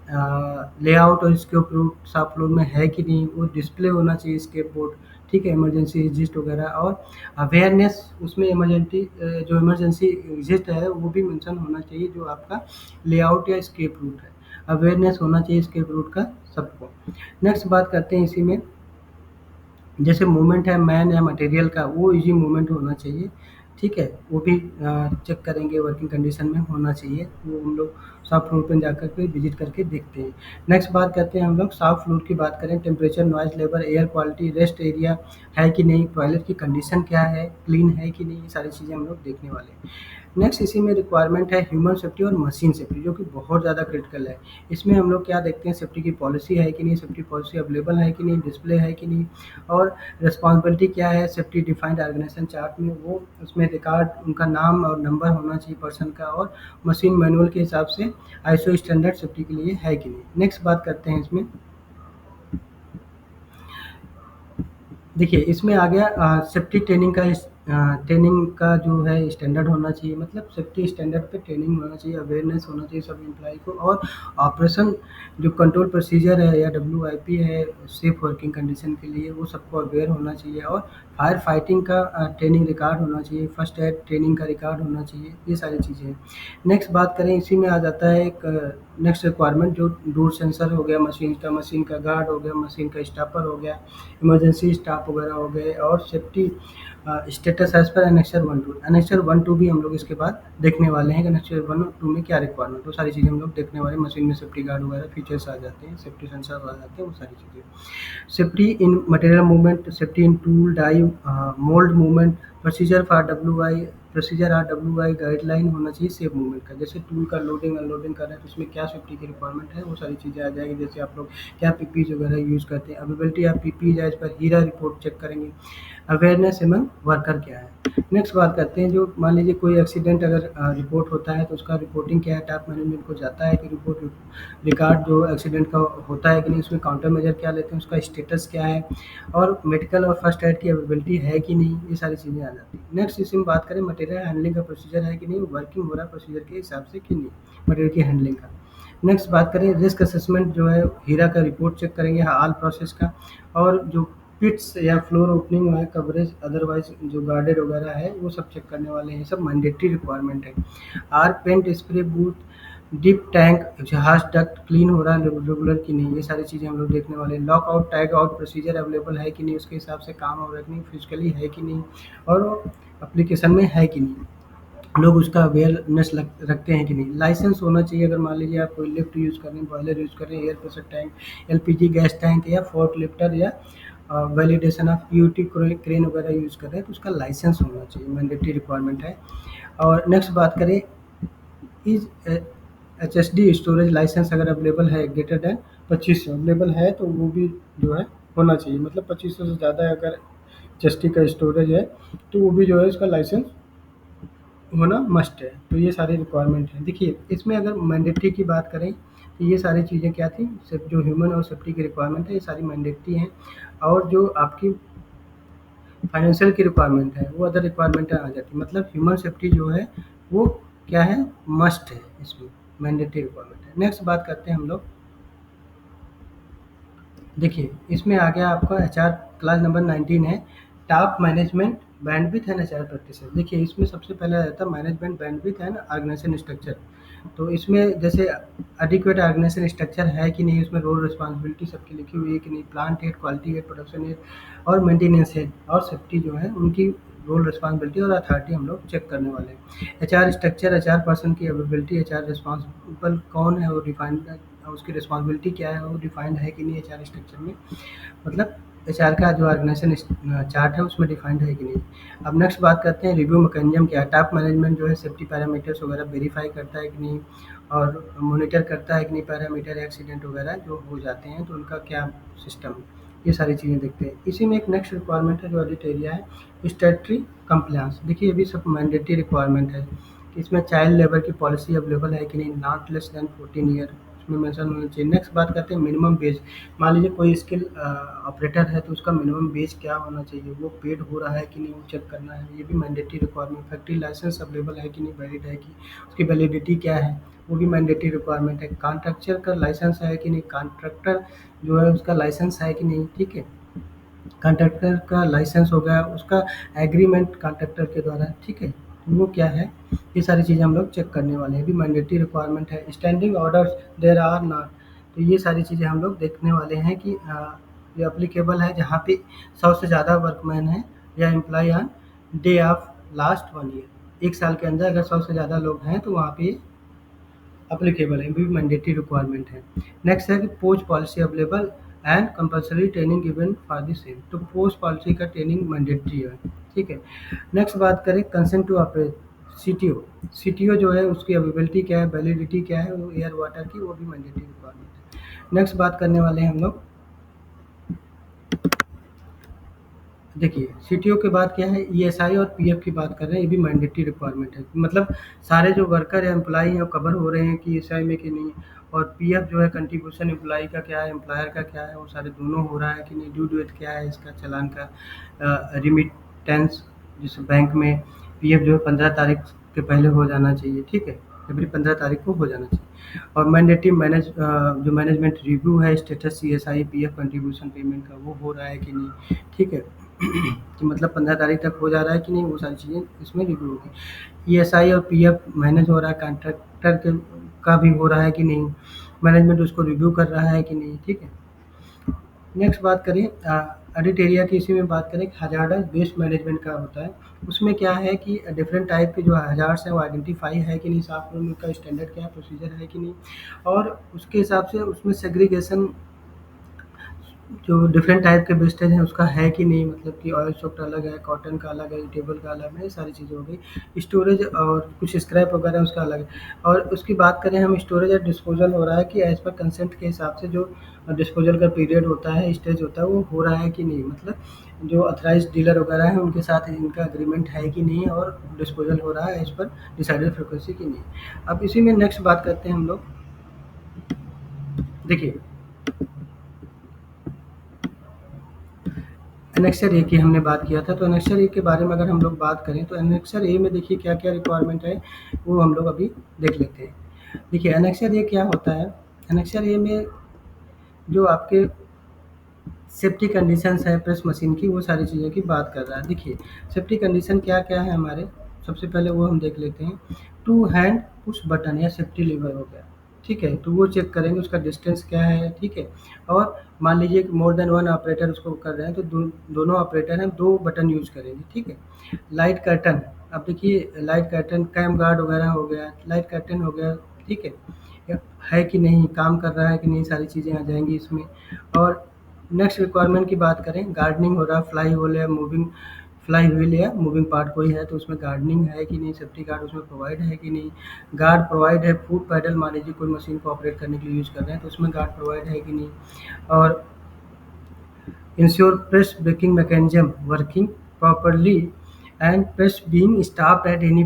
लेआउट और स्केप रूट शॉप फ्लोर में है कि नहीं, वो डिस्प्ले होना चाहिए स्केप बोर्ड, ठीक है, इमरजेंसी एग्जिस्ट वगैरह, और अवेयरनेस उसमें इमरजेंसी जो इमरजेंसी एग्जिस्ट है वो भी मेंशन होना चाहिए, जो आपका लेआउट या स्केप रूट है, अवेयरनेस होना चाहिए स्केप रूट का सबको। नेक्स्ट बात करते हैं इसी में, जैसे मूवमेंट है मैन या मटेरियल का, वो इजी मूवमेंट होना चाहिए, ठीक है, वो भी चेक करेंगे वर्किंग कंडीशन में होना चाहिए, वो हम लोग शॉप फ्लोर पर जाकर के विजिट करके देखते हैं। नेक्स्ट बात करते हैं हम लोग शॉप फ्लोर की बात करें, temperature, noise level, air quality, rest area है कि नहीं, टॉयलेट की कंडीशन क्या है, क्लीन है कि नहीं, ये सारी चीज़ें हम लोग देखने वाले हैं। नेक्स्ट इसी में रिक्वायरमेंट है ह्यूमन सेफ्टी और मशीन सेफ्टी, जो कि बहुत ज़्यादा क्रिटिकल है। इसमें हम लोग क्या देखते हैं, सेफ्टी की पॉलिसी है कि नहीं, सेफ्टी पॉलिसी अवेलेबल है कि नहीं, डिस्प्ले है कि नहीं, और रिस्पॉन्सिबिलिटी क्या है सेफ्टी डिफाइंड ऑर्गेनाइजेशन चार्ट में, वो उसमें रिकॉर्ड उनका नाम और नंबर होना चाहिए पर्सन का, और मशीन मैनुअल के हिसाब से आईएसओ स्टैंडर्ड सेफ्टी के लिए है कि नहीं। नेक्स्ट बात करते हैं इसमें, देखिए इसमें आ गया सेफ्टी ट्रेनिंग का ट्रेनिंग का जो है स्टैंडर्ड होना चाहिए, मतलब सेफ्टी स्टैंडर्ड पे ट्रेनिंग होना चाहिए, अवेयरनेस होना चाहिए सब एम्प्लॉय को, और ऑपरेशन जो कंट्रोल प्रोसीजर है या डब्ल्यूआईपी है सेफ वर्किंग कंडीशन के लिए, वो सबको अवेयर होना चाहिए, और फायर फाइटिंग का ट्रेनिंग रिकॉर्ड होना चाहिए, फर्स्ट एड ट्रेनिंग का रिकॉर्ड होना चाहिए, ये सारी चीज़ें हैं। नेक्स्ट बात करें इसी में आ जाता है एक नेक्स्ट रिक्वायरमेंट जो डोर सेंसर हो गया, मशीन का गार्ड हो गया, मशीन का स्टॉपर हो गया, इमरजेंसी स्टाफ वगैरह हो गए, और safety status as per annexure 1-2। Annexure 1-2 भी हम लोग इसके बाद देखने वाले हैं कि एनेक्सर 1 और 2 में क्या रिक्वायरमेंट, वो सारी चीज़ें हम लोग देखने वाले हैं। मशीन में सेफ्टी गार्ड वगैरह फीचर्स आ जाते हैं, सेफ्टी सेंसर आ जाते हैं, वो सारी चीज़ें। Safety in material movement, safety in tool die mould movement, procedure for WI, procedure और डब्ल्यूआई गाइडलाइन होना चाहिए सेफ मूवमेंट का, जैसे टूल का लोडिंग अनलोडिंग कर रहे हैं तो उसमें क्या सेफ्टी की रिक्वायरमेंट है, वो सारी चीज़ें आ जाएगी। जैसे आप लोग क्या पीपीज वगैरह यूज़ करते हैं, availability of PPEs as per HIRA report check करेंगे, अवेयरनेस एमंग वर्कर क्या है। नेक्स्ट बात करते हैं, जो मान लीजिए कोई एक्सीडेंट अगर रिपोर्ट होता है तो उसका रिपोर्टिंग क्या है, टॉप मैनेजमेंट को जाता है कि रिपोर्ट रिकॉर्ड जो एक्सीडेंट का होता है कि नहीं, उसमें काउंटर मेजर क्या लेते हैं, उसका स्टेटस क्या है, और मेडिकल और फर्स्ट एड की अवेलेबिलिटी है कि नहीं, ये सारी चीज़ें आ जाती हैं। नेक्स्ट इसी में बात करें मटेरियल हैंडलिंग का प्रोसीजर है कि नहीं, वर्किंग हो रहा है प्रोसीजर के हिसाब से कि नहीं, मटेरियल की हैंडलिंग का। नेक्स्ट बात करें रिस्क असेसमेंट जो है हीरा का रिपोर्ट चेक करेंगे ऑल प्रोसेस का, और जो पिट्स या फ्लोर ओपनिंग है, कवरेज अदरवाइज जो गार्डेड वगैरह है वो सब चेक करने वाले हैं, सब मैंडेटरी रिक्वायरमेंट है। Or paint spray booth dip tank जहाज डक्ट क्लीन हो रहा है रेगुलर कि नहीं, ये सारी चीज़ें हम लोग देखने वाले हैं। Lock out tag out procedure available है कि नहीं, उसके हिसाब से काम हो रहा है कि नहीं, फिजिकली है कि नहीं, और एप्लीकेशन में है कि नहीं, लोग उसका अवेयरनेस रखते हैं कि नहीं। लाइसेंस होना चाहिए, अगर मान लीजिए आप कोई लिफ्ट यूज़ कर रहे हैं, बॉयलर यूज़ कर रहे हैं, air pressure tank, LPG gas tank या फोर्क लिफ्टर या वैलिडेशन ऑफ यूटी क्रेन वगैरह यूज़ कर रहे हैं, तो उसका लाइसेंस होना चाहिए, मैंडेटरी रिक्वायरमेंट है। और नेक्स्ट बात करें, is H S D storage licence अगर अवेलेबल है ग्रेटर देन 2500 अवेलेबल है तो वो भी जो है होना चाहिए, मतलब 2500 से ज़्यादा अगर एच एस डी का स्टोरेज है तो वो भी जो है उसका लाइसेंस होना मस्ट है। तो ये सारी रिक्वायरमेंट है। देखिए इसमें अगर मैंडेटरी की बात करें तो ये सारी चीज़ें क्या थी, सिर्फ जो ह्यूमन और सेफ्टी की रिक्वायरमेंट है ये सारी मैंडेटरी हैं, और जो आपकी फाइनेंशियल की रिक्वायरमेंट है वो अदर रिक्वायरमेंट आ जाती है, मतलब ह्यूमन सेफ्टी जो है वो क्या है, मस्ट है, इसमें मैंडेटरी रिक्वायरमेंट है। नेक्स्ट बात करते हैं हम लोग, देखिए इसमें आ गया आपका एचआर क्लास नंबर 19 है, top management bandwidth and HR practices. देखिए इसमें सबसे पहले आता है management bandwidth and organisation structure. तो इसमें जैसे एडिक्वेट ऑर्गेनाइजेशन स्ट्रक्चर है कि नहीं, उसमें रोल रिस्पॉन्सिबिलिटी सबकी लिखी हुई है कि नहीं, plant head, quality head, production head और मेंटेनेंस हेड और सेफ्टी जो है उनकी रोल रिस्पॉन्सिबिलिटी और अथॉरिटी हम लोग चेक करने वाले हैं। एचआर स्ट्रक्चर, एचआर पर्सन की अवेलेबिलिटी, एचआर रिस्पॉन्सिबल कौन है वो डिफाइंड, उसकी रिस्पॉन्सिबिलिटी क्या है वो डिफाइंड है कि नहीं एचआर स्ट्रक्चर में, मतलब एचआर का जो ऑर्गेनाइजेशन चार्ट है उसमें डिफाइंड है कि नहीं। अब नेक्स्ट बात करते हैं रिव्यू मैकेनिज्म क्या है, टॉप मैनेजमेंट जो है सेफ्टी पैरामीटर्स वगैरह वेरीफाई करता है कि नहीं, और मॉनिटर करता है कि नहीं, पैरामीटर एक्सीडेंट वगैरह जो हो जाते हैं तो उनका क्या सिस्टम, ये सारी चीज़ें देखते हैं। इसी में एक नेक्स्ट रिक्वायरमेंट है जो ऑडिट एरिया है, स्टैट्यूटरी कंप्लायंस। देखिए ये भी सब मैंडेटरी रिक्वायरमेंट है कि इसमें चाइल्ड लेबर की पॉलिसी अवेलेबल है कि नहीं, नॉट लेस देन 14 ईयर उसमें मेंशन होना चाहिए। नेक्स्ट बात करते हैं मिनिमम वेज, मान लीजिए कोई स्किल ऑपरेटर है तो उसका मिनिमम वेज क्या होना चाहिए, वो पेड हो रहा है कि नहीं वो चेक करना है, ये भी mandatory requirement. Factory licence available है कि नहीं, वैलिड है कि उसकी वैलिडिटी क्या है, वो भी मैंडेटरी रिक्वायरमेंट है। कॉन्ट्रैक्चर का लाइसेंस है कि नहीं, कॉन्ट्रैक्टर जो है उसका लाइसेंस है कि नहीं, ठीक है, कॉन्ट्रैक्टर का लाइसेंस हो गया, उसका एग्रीमेंट कॉन्ट्रैक्टर के द्वारा, ठीक है, तो वो क्या है, ये सारी चीज़ें हम लोग चेक करने वाले हैं, भी मैंडेटरी रिक्वायरमेंट है। Standing orders there are not, तो ये सारी चीज़ें हम लोग देखने वाले हैं कि ये अप्लीकेबल है जहाँ पे 100 से ज़्यादा वर्कमैन है या employ on day of last 1 year, 1 साल के अंदर अगर 100 से ज़्यादा लोग हैं तो वहाँ पे अप्लीकेबल है, भी मैंडेटरी रिक्वायरमेंट है। नेक्स्ट है कि post policy available and compulsory training given for the same, तो पोस्ट पॉलिसी का ट्रेनिंग मैंडेटरी है, ठीक है। नेक्स्ट बात करें consent to operate, CTO, CTO जो है उसकी अवेलेबिलिटी क्या है, वैलिडिटी क्या है, वो एयर वाटर की, वो भी मैंडेटरी रिक्वायरमेंट है। नेक्स्ट बात करने वाले हैं हम लोग, देखिए सीटीओ के बाद क्या है, ईएसआई और पीएफ की बात कर रहे हैं, ये भी मैंडेटरी रिक्वायरमेंट है, मतलब सारे जो वर्कर या एम्प्लॉई हैं वो कवर हो रहे हैं कि ईएसआई में कि नहीं, और पीएफ जो है कंट्रीब्यूशन एम्प्लॉई का क्या है, एम्प्लॉयर का क्या है, वो सारे दोनों हो रहा है कि नहीं, ड्यू डेट क्या है इसका, चालान का, रिमिटेंस, जैसे बैंक में पीएफ जो है 15 तारीख के पहले हो जाना चाहिए, ठीक है, एवरी 15 तारीख को हो जाना चाहिए। और मैंडेटरी जो मैनेजमेंट रिव्यू है status CSI PF contribution payment का, वो हो रहा है कि नहीं, ठीक है, कि मतलब 15 तारीख तक हो जा रहा है कि नहीं, वो सारी चीज़ें इसमें रिव्यू होगी। ईएसआई और पीएफ मैनेज हो रहा है, कॉन्ट्रैक्टर के का भी हो रहा है कि नहीं, मैनेजमेंट उसको रिव्यू कर रहा है कि नहीं, ठीक है। नेक्स्ट बात करें ऑडिट एरिया की, इसी में बात करें हजार्डस वेस्ट मैनेजमेंट का होता है, उसमें क्या है कि डिफरेंट टाइप के जो हजार्ड्स हैं वो आइडेंटिफाई है कि नहीं, साफ रूम का स्टैंडर्ड क्या है, प्रोसीजर है कि नहीं, और उसके हिसाब से उसमें सेग्रीगेशन जो डिफरेंट टाइप के वेस्टेज हैं उसका है कि नहीं, मतलब कि ऑयल सोक्ड अलग है, कॉटन का अलग है, टेबल का अलग है, ये सारी चीज़ें हो गई। स्टोरेज और कुछ स्क्रैप वगैरह उसका अलग है। और उसकी बात करें हम, स्टोरेज और डिस्पोजल हो रहा है कि एज पर कंसेंट के हिसाब से जो डिस्पोजल का पीरियड होता है, स्टेज होता है, वो हो रहा है कि नहीं, मतलब जो अथराइज्ड डीलर वगैरह हैं उनके साथ इनका एग्रीमेंट है कि नहीं, और डिस्पोजल हो रहा है एज पर डिसाइडेड फ्रिक्वेंसी की नहीं। अब इसी में नेक्स्ट बात करते हैं हम लोग, देखिए एनेक्सर ए की हमने बात किया था, तो एनेक्सर ए के बारे में अगर हम लोग बात करें तो एनेक्सर ए में देखिए क्या क्या रिक्वायरमेंट है वो हम लोग अभी देख लेते हैं। देखिए एनेक्सर ए क्या होता है, एनेक्सर ए में जो आपके सेफ्टी कंडीशंस है प्रेस मशीन की, वो सारी चीज़ों की बात कर रहा है। देखिए सेफ्टी कंडीशन क्या-क्या है हमारे, सबसे पहले वो हम देख लेते हैं। टू हैंड पुश बटन या सेफ्टी लीवर हो गया, ठीक है? तो वो चेक करेंगे उसका डिस्टेंस क्या है, ठीक है? और मान लीजिए कि मोर देन वन ऑपरेटर उसको कर रहे हैं तो दोनों ऑपरेटर हैं, 2 बटन यूज़ करेंगे, ठीक है? लाइट कर्टन, अब देखिए लाइट कर्टन कैम गार्ड वगैरह हो गया, लाइट कर्टन हो गया, ठीक है? है कि नहीं, काम कर रहा है कि नहीं, सारी चीज़ें आ जाएँगी इसमें। और नेक्स्ट रिक्वायरमेंट की बात करें, गार्डनिंग हो रहा है, फ्लाई व्हील या मूविंग फ्लाई व्हील या मूविंग पार्ट कोई है तो उसमें गार्डनिंग है कि नहीं, सेफ्टी गार्ड उसमें प्रोवाइड है कि नहीं, गार्ड प्रोवाइड है, फुट पैडल मान लीजिए कोई मशीन को ऑपरेट करने के लिए यूज़ कर रहे हैं तो उसमें गार्ड प्रोवाइड है कि नहीं, और ensure press braking mechanism working properly and press being stopped at any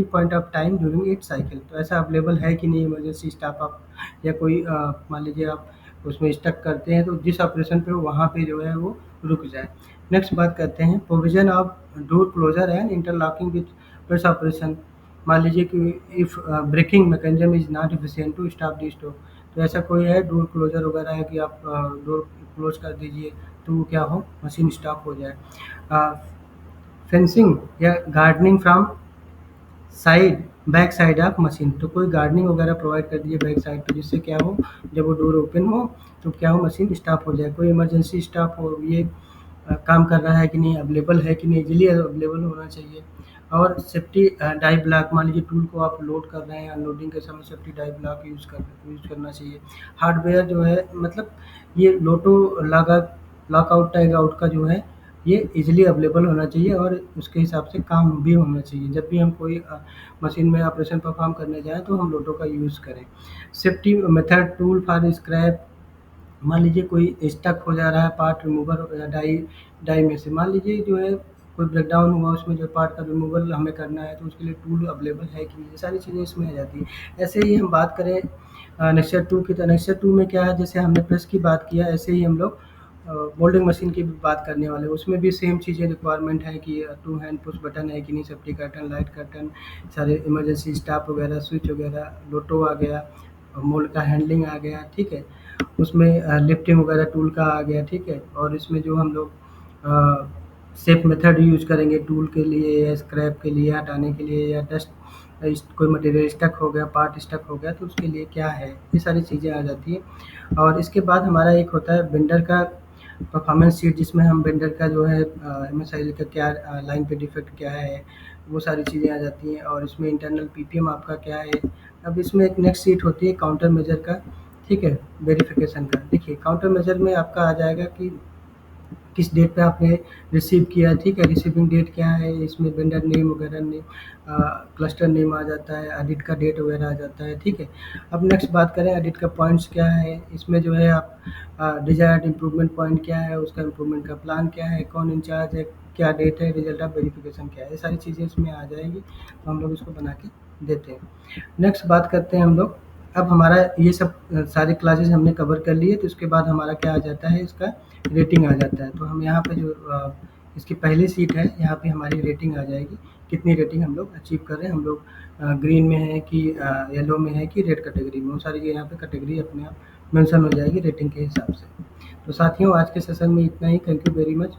point of time during its cycle, तो ऐसा अवेलेबल है कि नहीं इमरजेंसी स्टाफ आप, या कोई मान लीजिए आप उसमें स्टक करते हैं तो जिस ऑपरेशन पे हो वहाँ पे जो है वो रुक जाए। नेक्स्ट बात करते हैं provision of door closure and interlocking with press operation, मान लीजिए कि if braking mechanism is not efficient to stop the stroke, तो ऐसा कोई है डोर क्लोजर वगैरह है कि आप डोर क्लोज कर दीजिए तो वो क्या हो, मशीन स्टॉप हो जाए। फेंसिंग या gardening from side back side of machine, तो कोई गार्डनिंग वगैरह प्रोवाइड कर दीजिए बैक साइड पे, जिससे क्या हो जब वो डोर ओपन हो तो क्या हो मशीन स्टॉप हो जाए। कोई इमरजेंसी स्टॉप हो, ये काम कर रहा है कि नहीं, अवेलेबल है कि नहीं, इजीली अवेलेबल होना चाहिए। और सेफ्टी डाई ब्लॉक, मान लीजिए टूल को आप लोड कर रहे हैं, अनलोडिंग के समय सेफ्टी डाई ब्लॉक यूज़ करना चाहिए। हार्डवेयर जो है मतलब ये लोटो लॉकआउट टैग आउट का जो है ये ईज़िली अवेलेबल होना चाहिए और उसके हिसाब से काम भी होना चाहिए। जब भी हम कोई मशीन में ऑपरेशन परफ़ॉर्म करने जाएँ तो हम लोटो का यूज़ करें। Safety method tool for scrap, मान लीजिए कोई स्टक हो जा रहा है पार्ट रिमूवर या डाई डाई में से, मान लीजिए जो है कोई ब्रेकडाउन हुआ उसमें जो पार्ट का रिमूवल हमें करना है तो उसके लिए टूल अवेलेबल है कि नहीं, ये सारी चीज़ें इसमें आ जाती हैं। ऐसे ही हम बात करें नेक्सट 2 की, तो नेक्सट 2 में क्या है, जैसे हमने प्रेस की बात किया ऐसे ही हम लोग मोल्डिंग मशीन की भी बात करने वाले हैं। उसमें भी सेम चीज़ें रिक्वायरमेंट है कि टू हैंड पुश बटन है कि नहीं, सेफ्टी कर्टन, लाइट कर्टन, सारे इमरजेंसी स्टॉप वगैरह, स्विच वगैरह, लोटो आ गया, मोल्ड का हैंडलिंग आ गया, ठीक है? उसमें लिफ्टिंग वगैरह टूल का आ गया, ठीक है? और इसमें जो हम लोग सेफ मेथड यूज़ करेंगे टूल के लिए या स्क्रैप के लिए हटाने के लिए, या डस्ट कोई मटेरियल स्टक हो गया, पार्ट स्टक हो गया तो उसके लिए क्या है, ये सारी चीज़ें आ जाती हैं। और इसके बाद हमारा एक होता है वेंडर का परफॉर्मेंस शीट, जिसमें हम वेंडर का जो है एमएसआई का क्या लाइन पे डिफेक्ट क्या है, वो सारी चीज़ें आ जाती हैं। और इसमें इंटरनल पीपीएम आपका क्या है। अब इसमें एक नेक्स्ट शीट होती है काउंटर मेजर का, ठीक है, वेरिफिकेशन का। देखिए काउंटर मेजर में आपका आ जाएगा कि किस डेट पे आपने रिसीव किया, ठीक है, रिसीविंग डेट क्या है, इसमें वेंडर नेम वगैरह नेम, क्लस्टर नेम आ जाता है, ऑडिट का डेट वगैरह आ जाता है, ठीक है। अब नेक्स्ट बात करें ऑडिट का पॉइंट्स क्या है, इसमें जो है आप डिजायर्ड इम्प्रूवमेंट पॉइंट क्या है, उसका इम्प्रूवमेंट का प्लान क्या है, कौन इंचार्ज है, क्या डेट है, रिजल्ट ऑफ वेरिफिकेशन क्या है, ये सारी चीज़ें इसमें आ जाएगी तो हम लोग इसको बना के देते हैं। नेक्स्ट बात करते हैं हम लोग, अब हमारा ये सब सारे क्लासेस हमने कवर कर लिए तो उसके बाद हमारा क्या आ जाता है, इसका रेटिंग आ जाता है। तो हम यहाँ पे जो इसकी पहली सीट है यहाँ पे हमारी रेटिंग आ जाएगी, कितनी रेटिंग हम लोग अचीव कर रहे हैं, हम लोग ग्रीन में है कि येलो में है कि रेड कैटेगरी में, वो सारी यहाँ पे कैटेगरी अपने आप मेंशन हो जाएगी रेटिंग के हिसाब से। तो साथियों आज के सेशन में इतना ही, थैंक यू वेरी मच।